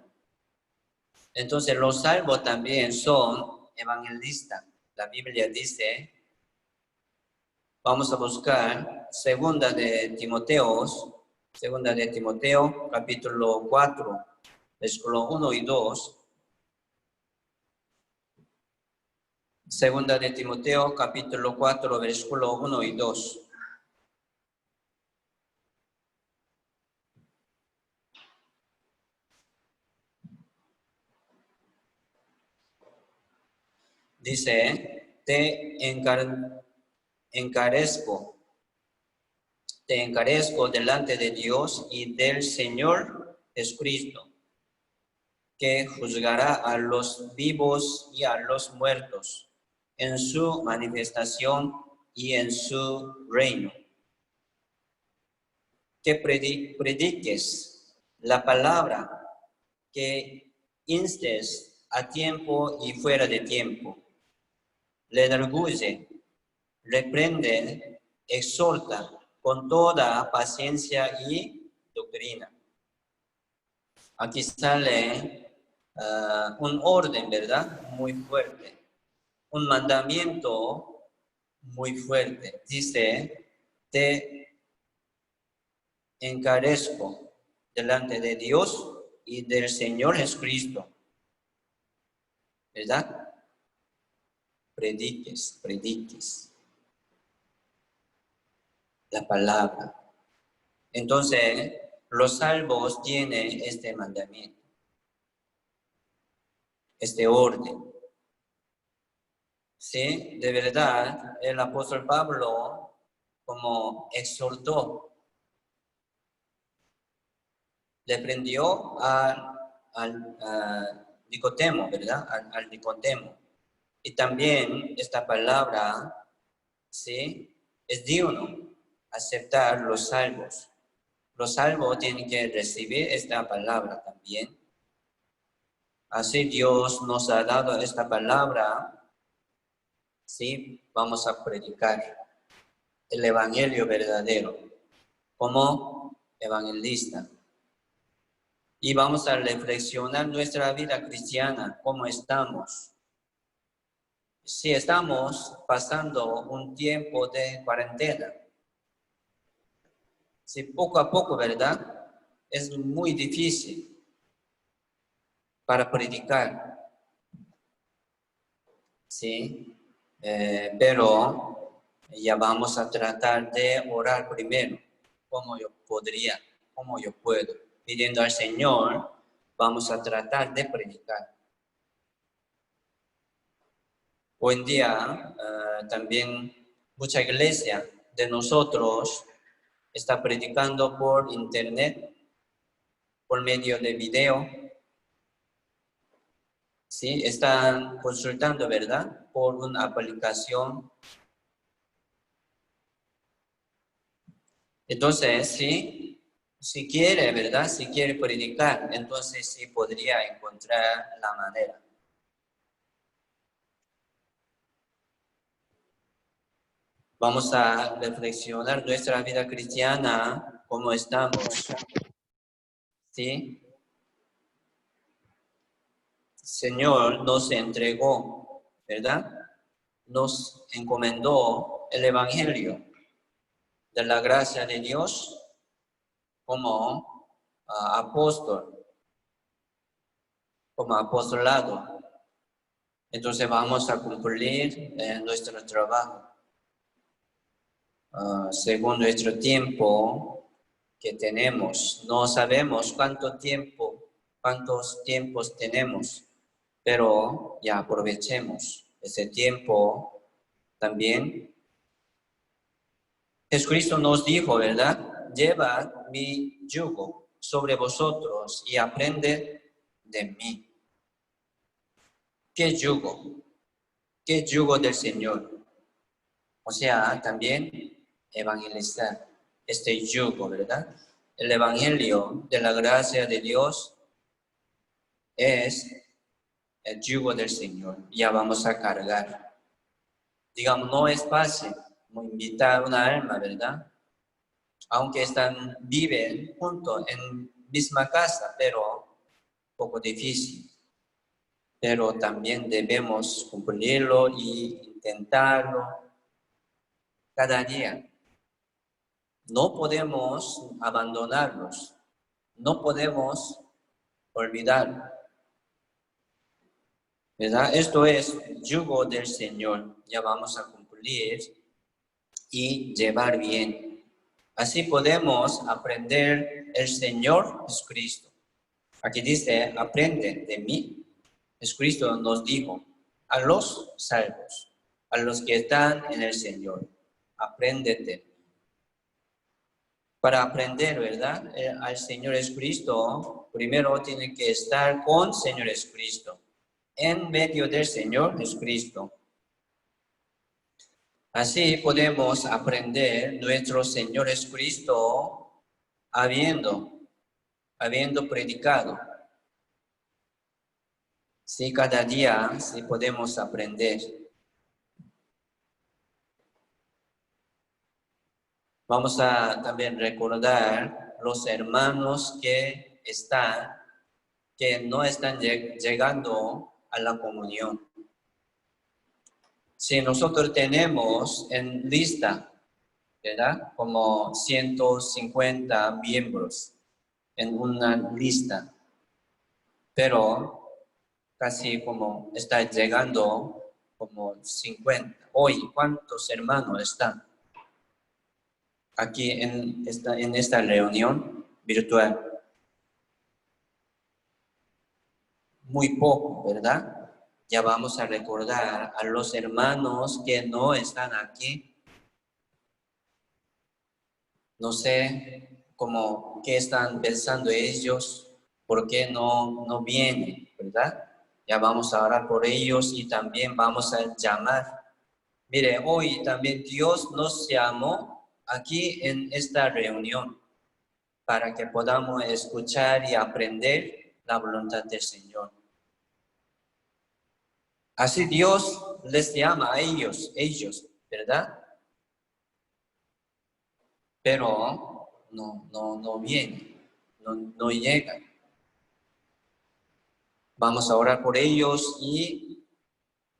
Entonces, los salvos también son evangelistas. La Biblia dice, vamos a buscar Segunda de Timoteo, capítulo 4, versículo 1 y 2. Segunda de Timoteo, capítulo 4, versículo 1 y 2. Dice, te encarezco delante de Dios y del Señor Jesucristo, que juzgará a los vivos y a los muertos en su manifestación y en su reino. Que prediques la palabra, que instes a tiempo y fuera de tiempo. Redarguye, reprende, exhorta con toda paciencia y doctrina. Aquí sale un orden, ¿verdad? Muy fuerte. Un mandamiento muy fuerte. Dice, te encarezco delante de Dios y del Señor Jesucristo. ¿Verdad? Prediques la palabra. Entonces, los salvos tienen este mandamiento, este orden. Sí, de verdad, el apóstol Pablo como exhortó, le prendió al Nicodemo, ¿verdad? Al Nicodemo. Y también esta palabra, ¿sí? Es digno aceptar los salvos. Los salvos tienen que recibir esta palabra también. Así Dios nos ha dado esta palabra, ¿sí? Vamos a predicar el evangelio verdadero como evangelista. Y vamos a reflexionar nuestra vida cristiana, cómo estamos. si estamos pasando un tiempo de cuarentena, si poco a poco, ¿verdad? Es muy difícil para predicar, ¿sí? Pero ya vamos a tratar de orar primero, como yo podría, como yo puedo. Pidiendo al Señor, vamos a tratar de predicar. Hoy en día también mucha iglesia de nosotros está predicando por internet, por medio de video. Sí, están consultando, ¿verdad? Por una aplicación. Entonces, sí, si quiere, ¿verdad? Si quiere predicar, entonces sí podría encontrar la manera. Vamos a reflexionar nuestra vida cristiana, cómo estamos, ¿sí? El Señor nos entregó, ¿verdad? Nos encomendó el Evangelio de la gracia de Dios como apóstol, como apostolado. Entonces vamos a cumplir nuestro trabajo según nuestro tiempo que tenemos. No sabemos cuántos tiempos tenemos, pero ya aprovechemos ese tiempo también. Jesucristo nos dijo, ¿verdad? Llevad mi yugo sobre vosotros y aprended de mí. ¿Qué yugo? ¿Qué yugo del Señor? O sea, también evangelizar este yugo, ¿verdad? El evangelio de la gracia de Dios es el yugo del Señor. Ya vamos a cargar. Digamos, no es fácil invitar una alma, ¿verdad? Aunque viven juntos en misma casa, pero poco difícil. Pero también debemos cumplirlo y intentarlo cada día. No podemos abandonarlos, no podemos olvidar, ¿verdad? Esto es yugo del Señor, ya vamos a cumplir y llevar bien. Así podemos aprender el Señor Jesucristo. Aquí dice, aprende de mí. Jesucristo nos dijo, a los salvos, a los que están en el Señor, apréndete. Para aprender, ¿verdad? Al Señor Jesucristo, primero tiene que estar con Señor Jesucristo, en medio del Señor Jesucristo. Así podemos aprender nuestro Señor Jesucristo habiendo predicado. Sí, cada día sí podemos aprender. Vamos a también recordar los hermanos que no están llegando a la comunión. Si nosotros tenemos en lista, ¿verdad? Como 150 miembros en una lista, pero casi como está llegando como 50. Hoy, ¿cuántos hermanos están aquí en esta reunión virtual? Muy poco, ¿verdad? Ya vamos a recordar a los hermanos que no están aquí. No sé qué están pensando ellos, por qué no vienen, ¿verdad? Ya vamos a orar por ellos y también vamos a llamar. Mire, hoy también Dios nos llamó aquí en esta reunión para que podamos escuchar y aprender la voluntad del Señor. Así Dios les llama a ellos, ¿verdad? Pero no vienen, no llegan. Vamos a orar por ellos y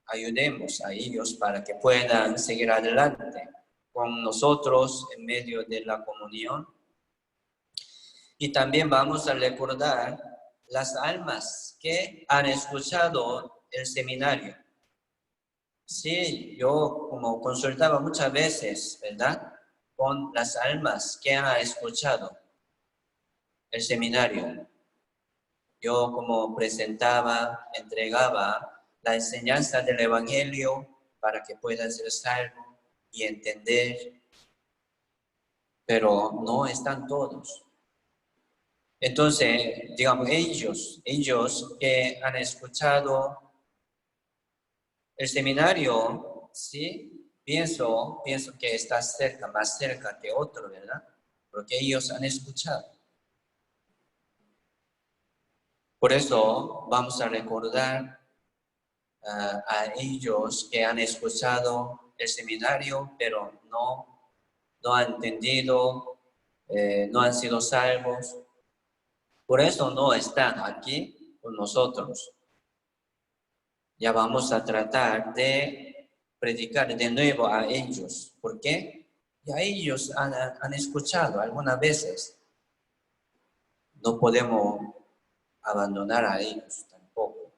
ayudemos a ellos para que puedan seguir adelante con nosotros en medio de la comunión. Y también vamos a recordar las almas que han escuchado el seminario. Sí, yo como consultaba muchas veces, ¿verdad?, con las almas que han escuchado el seminario. Yo como presentaba, entregaba la enseñanza del Evangelio para que puedan ser salvos y entender, pero no están todos. Entonces, digamos, ellos que han escuchado el seminario, sí, pienso que está cerca, más cerca que otro, ¿verdad? Porque ellos han escuchado. Por eso vamos a recordar a ellos que han escuchado el seminario, pero no han entendido, no han sido salvos. Por eso no están aquí con nosotros. Ya vamos a tratar de predicar de nuevo a ellos. ¿Por qué? Ya ellos han escuchado algunas veces. No podemos abandonar a ellos tampoco.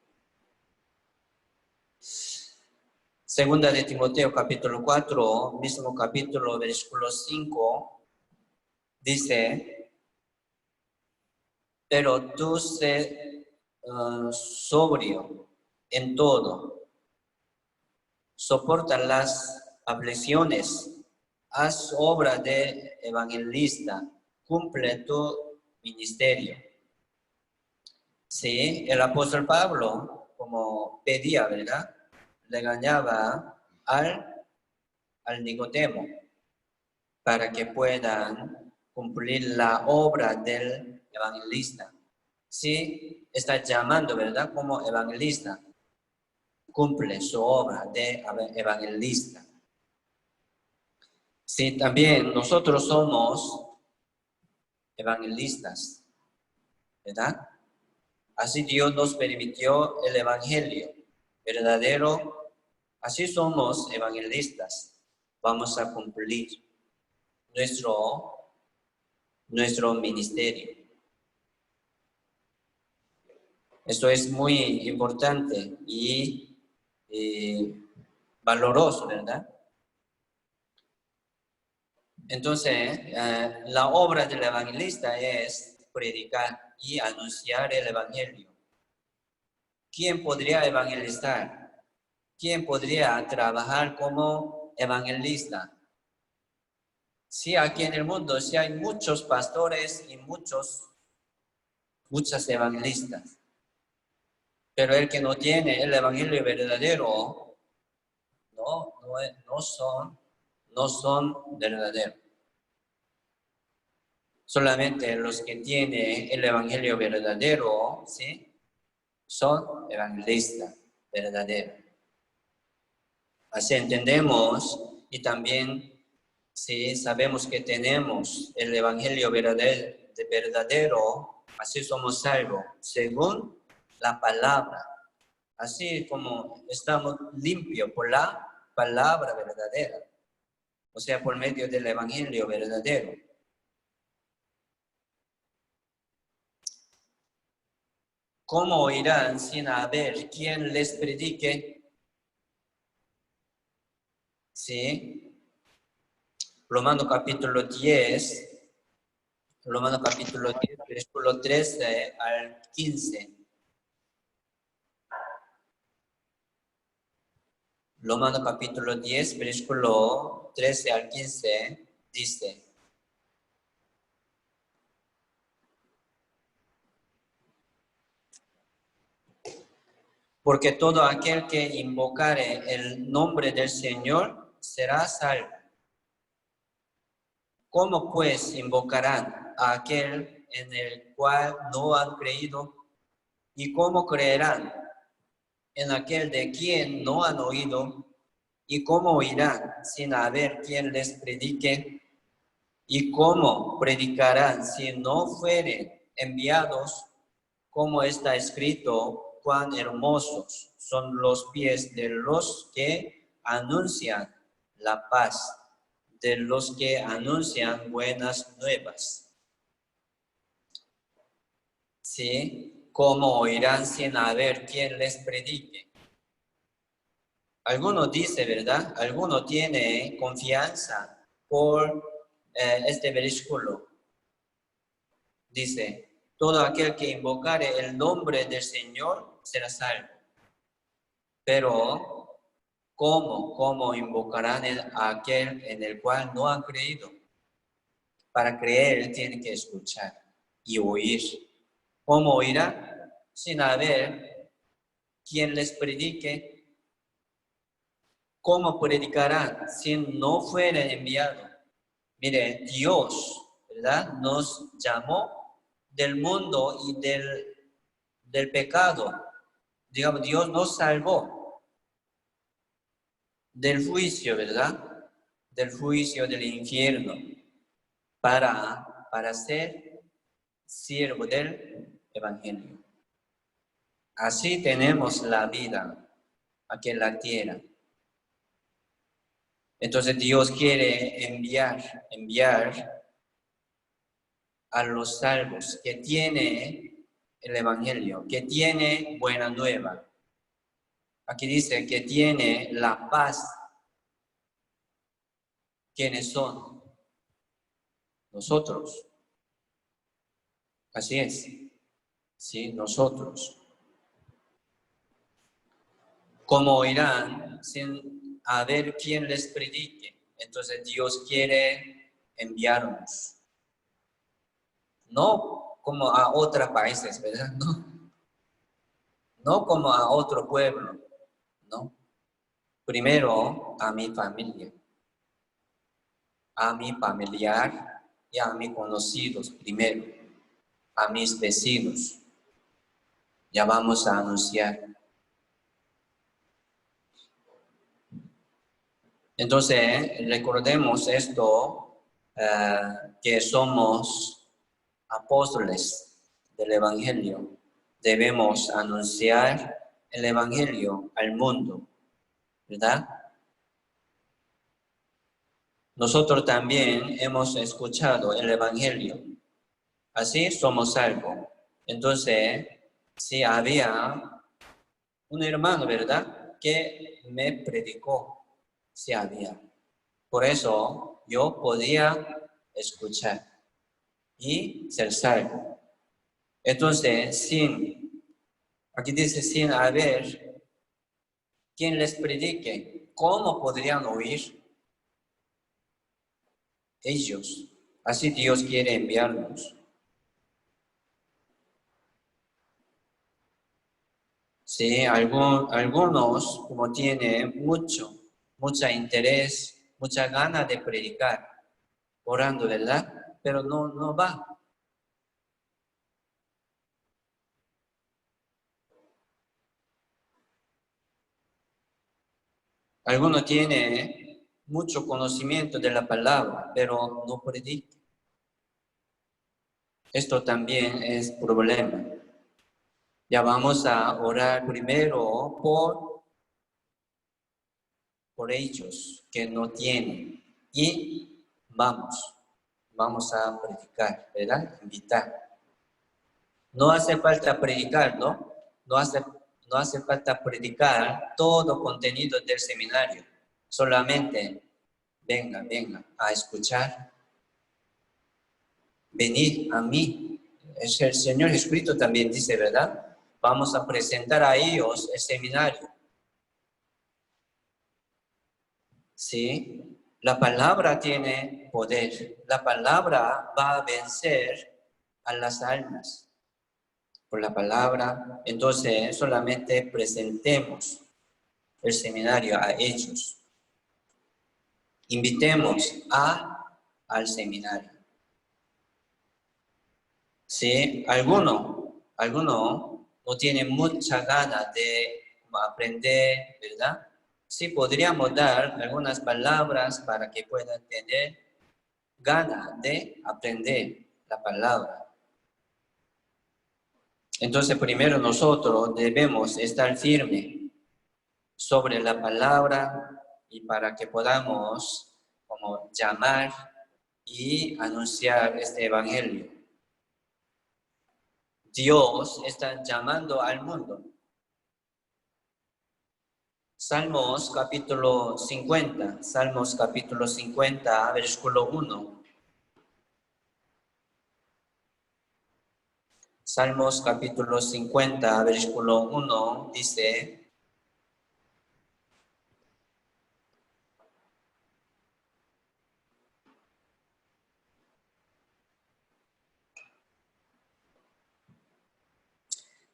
Segunda de Timoteo, capítulo 4, mismo capítulo, versículo 5, dice: pero tú sé sobrio en todo, soporta las aflicciones, haz obra de evangelista, cumple tu ministerio. Sí, el apóstol Pablo, como pedía, ¿verdad?, regañaba al Nicodemo para que puedan cumplir la obra del evangelista. Sí, está llamando, ¿verdad?, como evangelista. Cumple su obra de evangelista. Sí, también nosotros somos evangelistas, ¿verdad? Así Dios nos permitió el evangelio verdadero. Así somos evangelistas. Vamos a cumplir nuestro ministerio. Esto es muy importante y valoroso, ¿verdad? Entonces, la obra del evangelista es predicar y anunciar el evangelio. ¿Quién podría evangelizar? ¿Quién podría trabajar como evangelista? Sí, aquí en el mundo sí hay muchos pastores y muchos evangelistas. Pero el que no tiene el evangelio verdadero, no son verdaderos. Solamente los que tienen el evangelio verdadero, ¿sí?, son evangelistas verdaderos. Así entendemos, y también si sabemos que tenemos el evangelio verdadero, así somos salvos, según la palabra. Así como estamos limpios por la palabra verdadera, o sea, por medio del evangelio verdadero. ¿Cómo oirán sin haber quien les predique? Sí. Romanos capítulo 10, versículo 13 al 15. Romanos capítulo 10, versículo 13 al 15, dice: porque todo aquel que invocare el nombre del Señor será salvo. ¿Cómo pues invocarán a aquel en el cual no han creído? ¿Y cómo creerán en aquel de quien no han oído? ¿Y cómo oirán sin haber quien les predique? ¿Y cómo predicarán si no fueren enviados? Como está escrito: cuán hermosos son los pies de los que anuncian la paz, de los que anuncian buenas nuevas. ¿Sí? ¿Cómo oirán sin haber quien les predique? Alguno dice, ¿verdad? Alguno tiene confianza por este versículo. Dice, todo aquel que invocare el nombre del Señor será salvo. Pero, ¿cómo invocarán a aquel en el cual no han creído? Para creer tiene que escuchar y oír. ¿Cómo oirán? Sin haber quien les predique. ¿Cómo predicarán si no fuera enviado? Mire, Dios, ¿verdad? Nos llamó del mundo y del pecado. Digamos, Dios nos salvó del juicio, ¿verdad? Del juicio del infierno para ser siervo del Evangelio. Así tenemos la vida aquí en la tierra. Entonces Dios quiere enviar a los salvos que tiene el Evangelio, que tiene buena nueva. Aquí dice que tiene la paz. ¿Quiénes son? Nosotros. Así es. Sí, nosotros. ¿Cómo oirán sin haber quien les predique? Entonces Dios quiere enviarnos. No como a otros países, ¿verdad? No como a otro pueblo, ¿no? Primero a mi familia, a mi familiar y a mis conocidos primero, a mis vecinos. Ya vamos a anunciar. Entonces, recordemos esto, que somos apóstoles del Evangelio. Debemos anunciar el Evangelio al mundo, ¿verdad? Nosotros también hemos escuchado el Evangelio. Así somos salvos. Entonces, si había un hermano, ¿verdad?, que me predicó, si había. Por eso yo podía escuchar y ser salvo. Entonces, aquí dice, sin haber quien les predique, ¿cómo podrían oír ellos? Así Dios quiere enviarnos. Sí, algunos como tienen mucho interés, mucha ganas de predicar, orando, ¿verdad? Pero no va. Algunos tienen mucho conocimiento de la palabra, pero no predica. Esto también es problema. Ya vamos a orar primero por ellos que no tienen. Y vamos a predicar, ¿verdad? Invitar. No hace falta predicar, ¿no? No hace falta predicar todo contenido del seminario. Solamente venga a escuchar. Venid a mí. El Señor Jesucristo también dice, ¿verdad? Vamos a presentar a ellos el seminario. ¿Sí? La palabra tiene poder. La palabra va a vencer a las almas por la palabra. Entonces, solamente presentemos el seminario a ellos. Invitemos al seminario. ¿Sí? Alguno no tiene mucha ganas de aprender, ¿verdad? Sí, podríamos dar algunas palabras para que puedan tener ganas de aprender la palabra. Entonces, primero nosotros debemos estar firmes sobre la palabra y para que podamos como llamar y anunciar este evangelio. Dios está llamando al mundo. Salmos capítulo 50, versículo 1. Salmos capítulo 50, versículo 1 dice: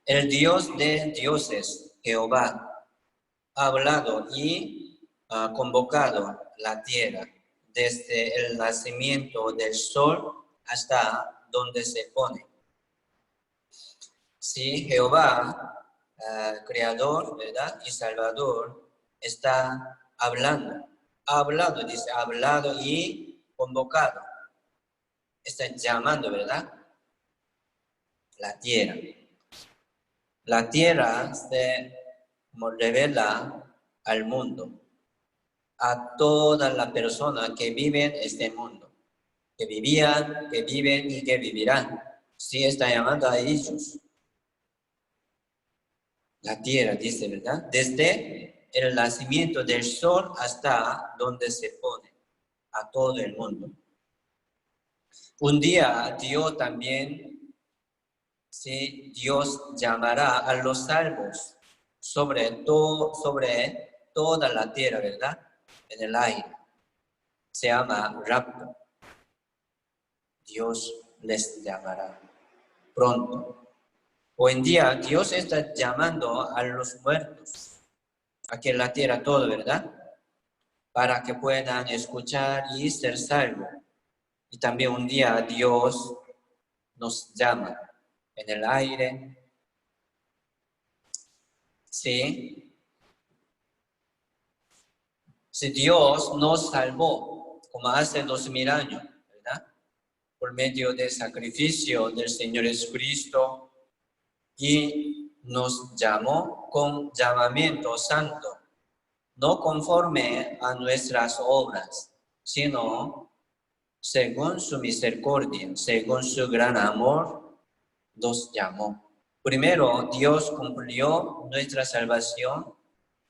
el Dios de dioses, Jehová, ha hablado y ha convocado la tierra desde el nacimiento del sol hasta donde se pone. Sí, Jehová, creador, ¿verdad? Y salvador, está hablando. Ha hablado, dice, ha hablado y convocado. Está llamando, ¿verdad? La tierra. La tierra se revela al mundo, a todas las personas que viven este mundo, que vivían, que viven y que vivirán. Sí, está llamando a ellos. La tierra, dice, ¿verdad? Desde el nacimiento del sol hasta donde se pone, a todo el mundo. Un día Dios también, sí, Dios llamará a los salvos sobre toda la tierra, ¿verdad? En el aire. Se llama rapto. Dios les llamará pronto. Hoy en día Dios está llamando a los muertos, aquí en la tierra todo, ¿verdad? Para que puedan escuchar y ser salvos. Y también un día Dios nos llama en el aire. Sí. Si Dios nos salvó, como hace 2000 años, ¿verdad? Por medio del sacrificio del Señor Jesucristo, y nos llamó con llamamiento santo, no conforme a nuestras obras, sino según su misericordia, según su gran amor, nos llamó. Primero, Dios cumplió nuestra salvación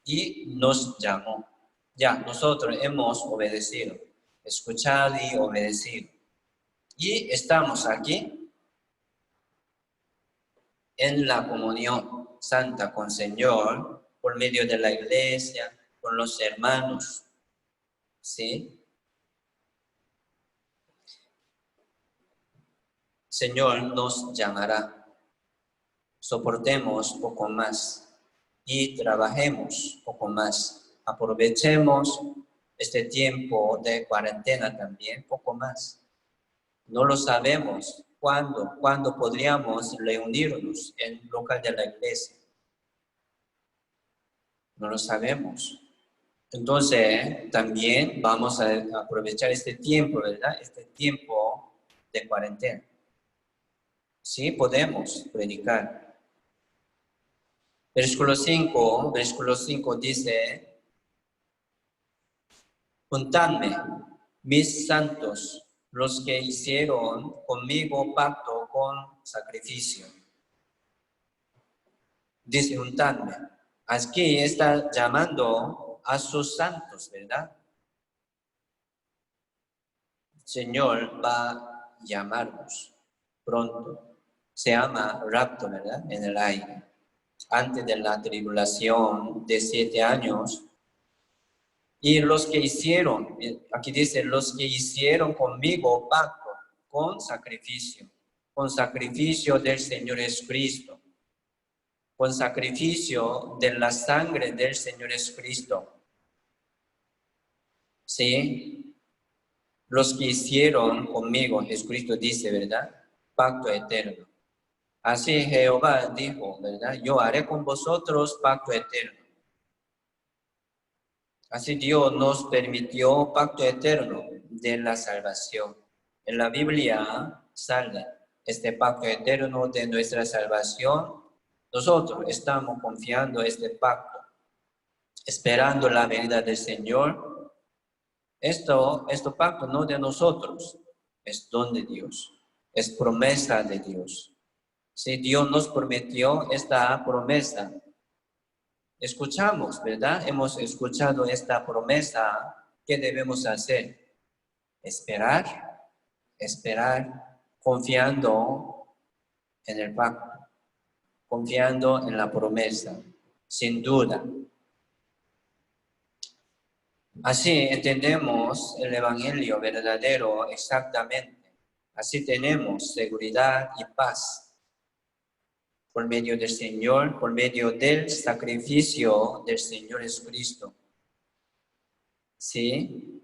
y nos llamó. Ya, nosotros hemos obedecido, escuchado y obedecido. Y estamos aquí en la comunión santa con el Señor, por medio de la iglesia, con los hermanos. ¿Sí? Señor nos llamará. Soportemos poco más y trabajemos poco más. Aprovechemos este tiempo de cuarentena también poco más. No lo sabemos cuándo podríamos reunirnos en el local de la iglesia. No lo sabemos. Entonces, también vamos a aprovechar este tiempo, ¿verdad? Este tiempo de cuarentena. Sí, podemos predicar. Versículo 5 dice: juntadme, mis santos, los que hicieron conmigo pacto con sacrificio. Dice juntadme. Aquí está llamando a sus santos, ¿verdad? El Señor va a llamarnos pronto. Se llama rapto, ¿verdad? En el aire. Antes de la tribulación de 7 años. Y los que hicieron, aquí dice, los que hicieron conmigo pacto con sacrificio del Señor Jesucristo, con sacrificio de la sangre del Señor Jesucristo. ¿Sí? Los que hicieron conmigo, Jesucristo dice, ¿verdad? Pacto eterno. Así Jehová dijo, ¿verdad? Yo haré con vosotros pacto eterno. Así Dios nos permitió pacto eterno de la salvación. En la Biblia sale este pacto eterno de nuestra salvación, nosotros estamos confiando en este pacto, esperando la venida del Señor. Esto pacto no de nosotros, es don de Dios, es promesa de Dios. Si Dios nos prometió esta promesa, escuchamos, ¿verdad? Hemos escuchado esta promesa. ¿Qué debemos hacer? Esperar, confiando en el pacto, confiando en la promesa, sin duda. Así entendemos el Evangelio verdadero exactamente. Así tenemos seguridad y paz por medio del Señor, por medio del sacrificio del Señor Jesucristo. ¿Sí?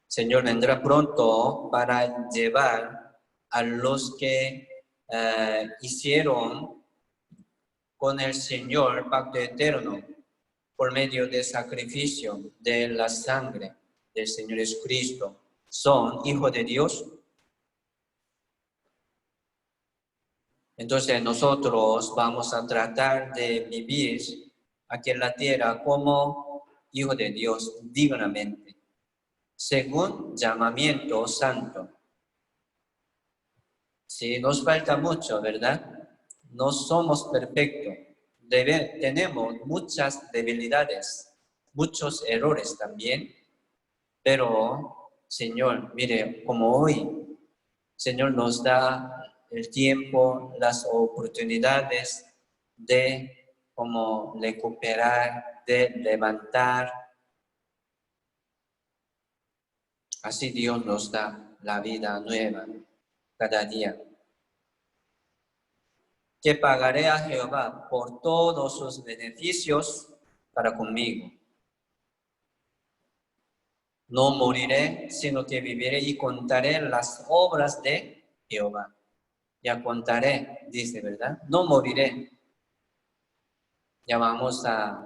El Señor vendrá pronto para llevar a los que hicieron con el Señor pacto eterno por medio del sacrificio de la sangre del Señor Jesucristo. Son hijos de Dios. Entonces nosotros vamos a tratar de vivir aquí en la tierra como hijos de Dios dignamente, según llamamiento santo. Sí, nos falta mucho, ¿verdad? No somos perfectos. Tenemos muchas debilidades, muchos errores también. Pero, Señor, mire, como hoy, Señor nos da el tiempo, las oportunidades de como recuperar, de levantar. Así Dios nos da la vida nueva cada día. Que pagaré a Jehová por todos sus beneficios para conmigo. No moriré, sino que viviré y contaré las obras de Jehová. Ya contaré, dice, ¿verdad? No moriré. Ya vamos a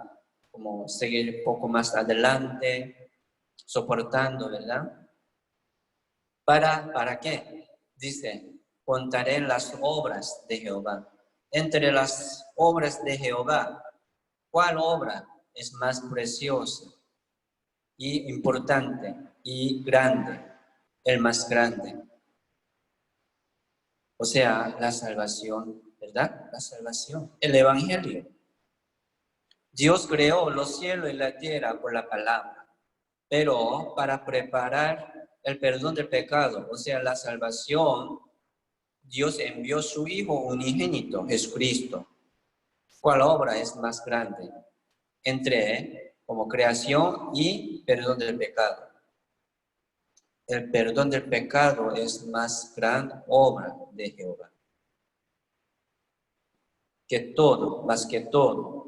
como seguir un poco más adelante, soportando, ¿verdad? ¿Para qué? Dice, contaré las obras de Jehová. Entre las obras de Jehová, ¿cuál obra es más preciosa y importante y grande? El más grande. O sea, la salvación, ¿verdad? La salvación, el Evangelio. Dios creó los cielos y la tierra por la palabra, pero para preparar el perdón del pecado, o sea, la salvación, Dios envió su Hijo unigénito, Jesucristo. ¿Cuál obra es más grande? Entre como creación y perdón del pecado. El perdón del pecado es más gran obra de Jehová. Que todo, más que todo.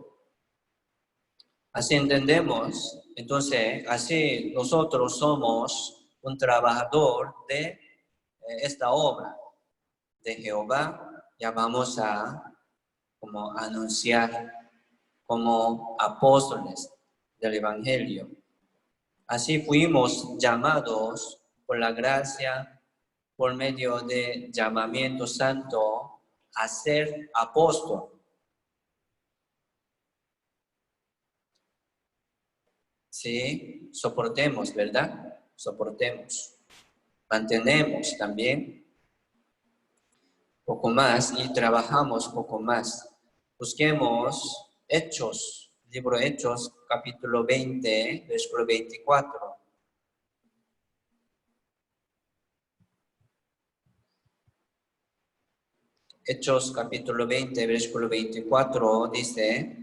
Así entendemos, entonces, así nosotros somos un trabajador de esta obra de Jehová. Ya vamos a como anunciar como apóstoles del Evangelio. Así fuimos llamados por la gracia, por medio de llamamiento santo, a ser apóstol. Sí, soportemos, ¿verdad? Soportemos. Mantenemos también poco más y trabajamos poco más. Busquemos Hechos, libro Hechos, capítulo 20, versículo 24. Hechos, capítulo 20, versículo 24, dice: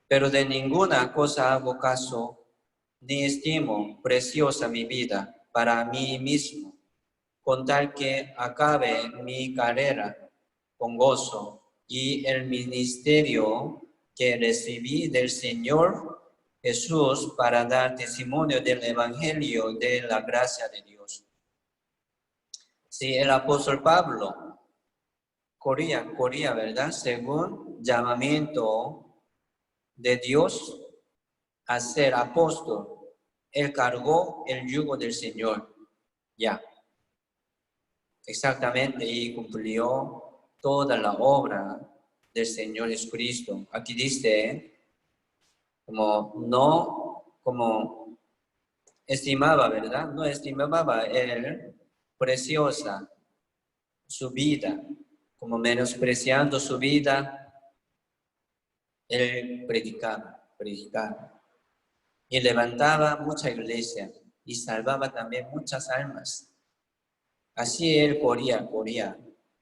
pero de ninguna cosa hago caso, ni estimo preciosa mi vida para mí mismo, con tal que acabe mi carrera con gozo y el ministerio que recibí del Señor Jesús para dar testimonio del Evangelio de la gracia de Dios. Sí, el apóstol Pablo corría, ¿verdad? Según llamamiento de Dios a ser apóstol. Él cargó el yugo del Señor. Ya, exactamente, y cumplió toda la obra del Señor Jesucristo. Aquí dice, como estimaba, ¿verdad? No estimaba él preciosa su vida, como menospreciando su vida, él predicaba. Y levantaba mucha iglesia y salvaba también muchas almas. Así él corría,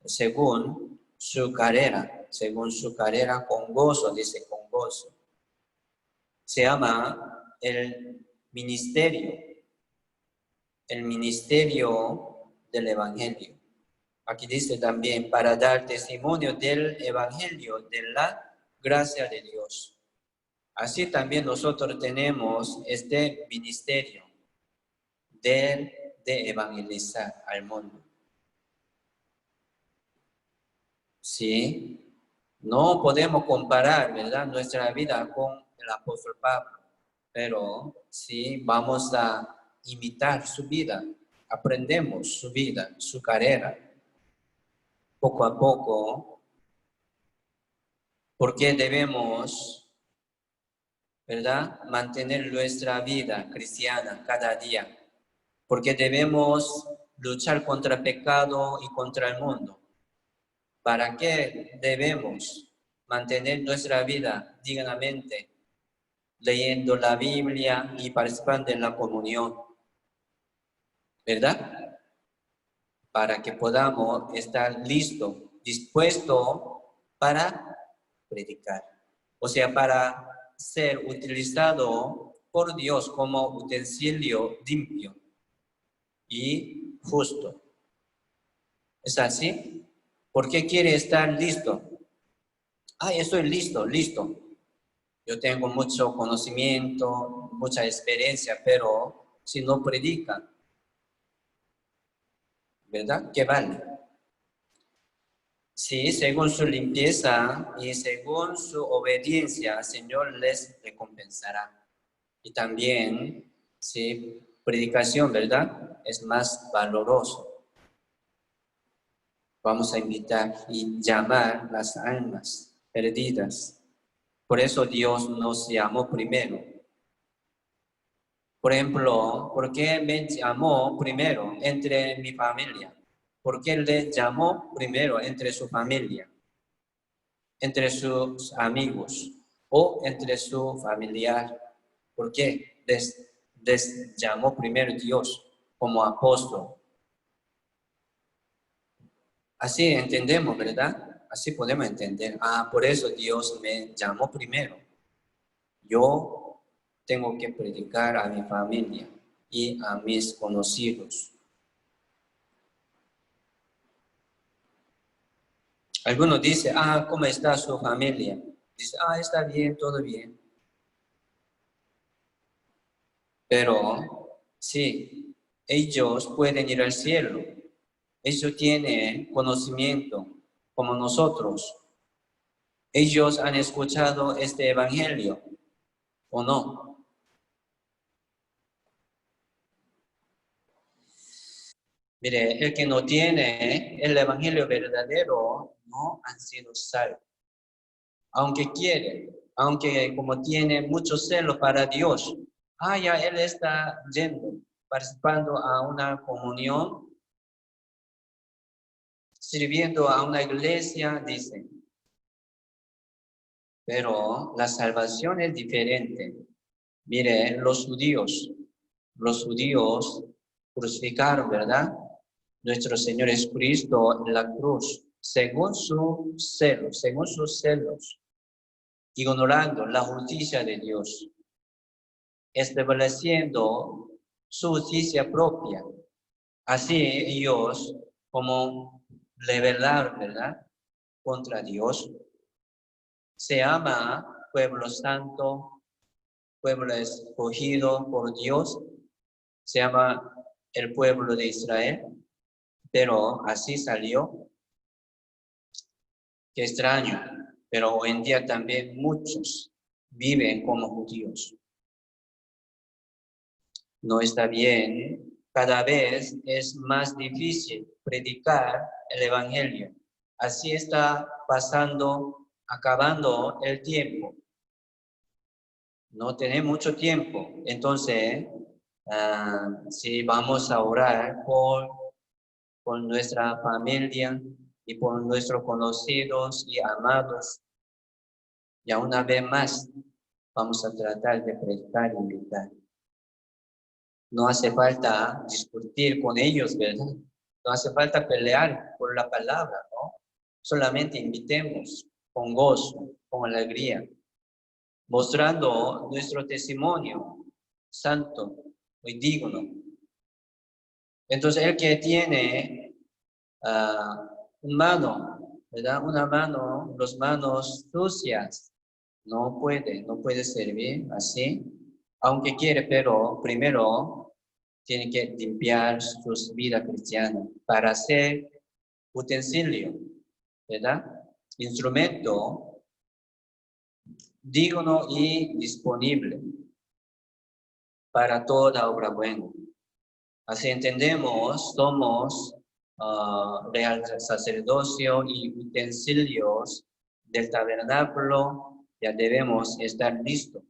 según su carrera con gozo, dice con gozo. Se llama el ministerio del Evangelio. Aquí dice también, para dar testimonio del Evangelio, de la gracia de Dios. Así también nosotros tenemos este ministerio de evangelizar al mundo. Sí, no podemos comparar, ¿verdad?, nuestra vida con el apóstol Pablo, pero sí vamos a imitar su vida, aprendemos su vida, su carrera, poco a poco, porque debemos, ¿verdad?, mantener nuestra vida cristiana cada día, porque debemos luchar contra el pecado y contra el mundo. ¿Para qué debemos mantener nuestra vida dignamente, leyendo la Biblia y participando en la comunión? ¿Verdad? Para que podamos estar listos, dispuestos para predicar. O sea, para ser utilizado por Dios como utensilio limpio y justo. ¿Es así? ¿Por qué quiere estar listo? Estoy listo. Yo tengo mucho conocimiento, mucha experiencia, pero si no predica, ¿verdad? ¿Qué vale? Sí, según su limpieza y según su obediencia, el Señor les recompensará. Y también, sí, predicación, ¿verdad?, es más valoroso. Vamos a invitar y llamar las almas perdidas. Por eso Dios nos llamó primero. Por ejemplo, ¿por qué me llamó primero entre mi familia? ¿Por qué le llamó primero entre su familia, entre sus amigos o entre su familiar? ¿Por qué les llamó primero Dios como apóstol? Así entendemos, ¿verdad? Así podemos entender. Por eso Dios me llamó primero. Yo tengo que predicar a mi familia y a mis conocidos. Algunos dicen, ¿cómo está su familia? Dice, está bien, todo bien. Pero sí, ellos pueden ir al cielo. Ellos tienen conocimiento como nosotros. Ellos han escuchado este evangelio, ¿o no? Mire, el que no tiene el evangelio verdadero no han sido salvos. Aunque quiere, aunque como tiene mucho celo para Dios, ya él está yendo, participando a una comunión, sirviendo a una iglesia, dice. Pero la salvación es diferente. Mire, los judíos crucificaron, ¿verdad?, nuestro Señor Jesucristo en la cruz, según sus celos, ignorando la justicia de Dios, estableciendo su justicia propia. Así ellos, como rebelaron, ¿verdad?, contra Dios. Se llama pueblo santo, pueblo escogido por Dios, se llama el pueblo de Israel, pero así salió Qué extraño, pero hoy en día también muchos viven como judíos. No está bien. Cada vez es más difícil predicar el evangelio. Así está pasando, acabando el tiempo. No tenemos mucho tiempo. Entonces, si vamos a orar por nuestra familia y por nuestros conocidos y amados, y una vez más vamos a tratar de predicar y invitar. No hace falta discutir con ellos, ¿verdad? No hace falta pelear por la palabra, ¿no? Solamente invitemos con gozo, con alegría, mostrando nuestro testimonio santo y digno. Entonces, el que tiene una mano, ¿verdad? Una mano, las manos sucias, no puede servir así, aunque quiere, pero primero tiene que limpiar su vida cristiana para ser utensilio, ¿verdad? Instrumento digno y disponible para toda obra buena. Así entendemos, somos real sacerdocio y utensilios del tabernáculo, ya debemos estar listos,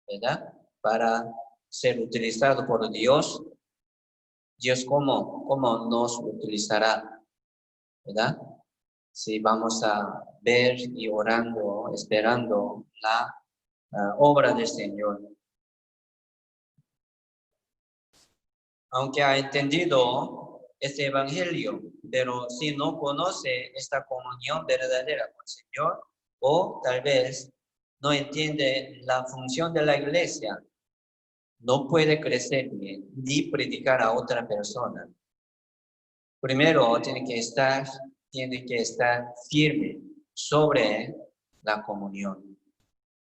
¿verdad? Para ser utilizados por Dios. Dios, ¿cómo nos utilizará? ¿Verdad? Si vamos a ver y orando, esperando la obra del Señor. Aunque ha entendido este evangelio, pero si no conoce esta comunión verdadera con el Señor, o tal vez no entiende la función de la iglesia, no puede crecer bien ni predicar a otra persona. Primero tiene que estar firme sobre la comunión.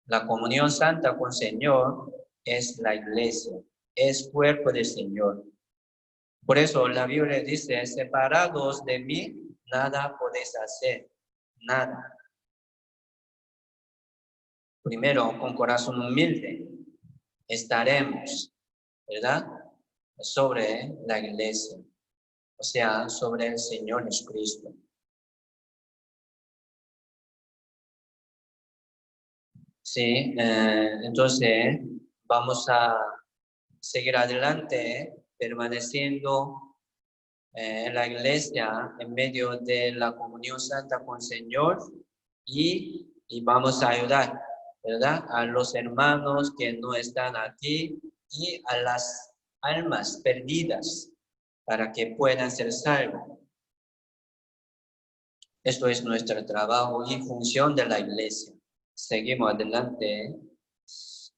La comunión santa con el Señor es la iglesia, es cuerpo del Señor. Por eso la Biblia dice, separados de mí, nada podéis hacer, nada. Primero, con corazón humilde, estaremos, ¿verdad? Sobre la iglesia, o sea, sobre el Señor Jesucristo. Sí, entonces vamos a seguir adelante permaneciendo en la iglesia en medio de la comunión santa con el Señor y vamos a ayudar, ¿verdad? A los hermanos que no están aquí y a las almas perdidas para que puedan ser salvos. Esto es nuestro trabajo y función de la iglesia. Seguimos adelante.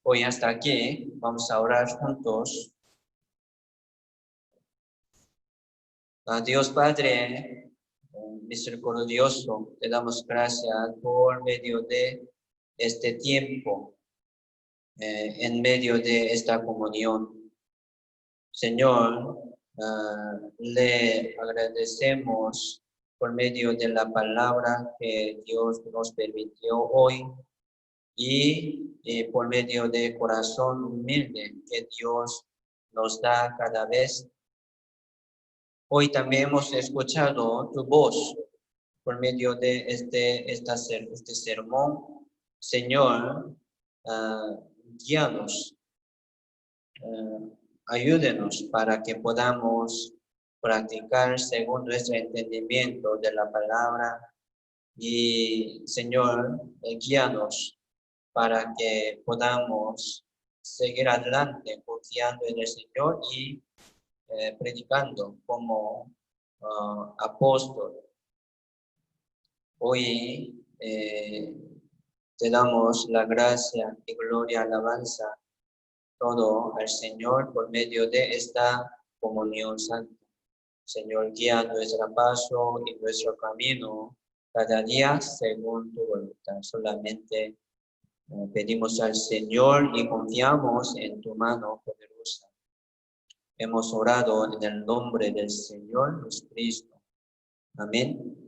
Hoy hasta aquí vamos a orar juntos. A Dios Padre misericordioso, te damos gracias por medio de este tiempo, en medio de esta comunión. Señor, le agradecemos por medio de la palabra que Dios nos permitió hoy y por medio de corazón humilde que Dios nos da cada vez. Hoy también hemos escuchado tu voz por medio de este sermón. Señor, guíanos, ayúdenos para que podamos practicar según nuestro entendimiento de la palabra. Y Señor, guíanos para que podamos seguir adelante confiando en el Señor y predicando como apóstol. Hoy te damos la gracia y gloria, alabanza, todo al Señor por medio de esta comunión santa. Señor, guía nuestro paso y nuestro camino cada día según tu voluntad. Solamente pedimos al Señor y confiamos en tu mano poderosa. Hemos orado en el nombre del Señor Jesucristo. Amén.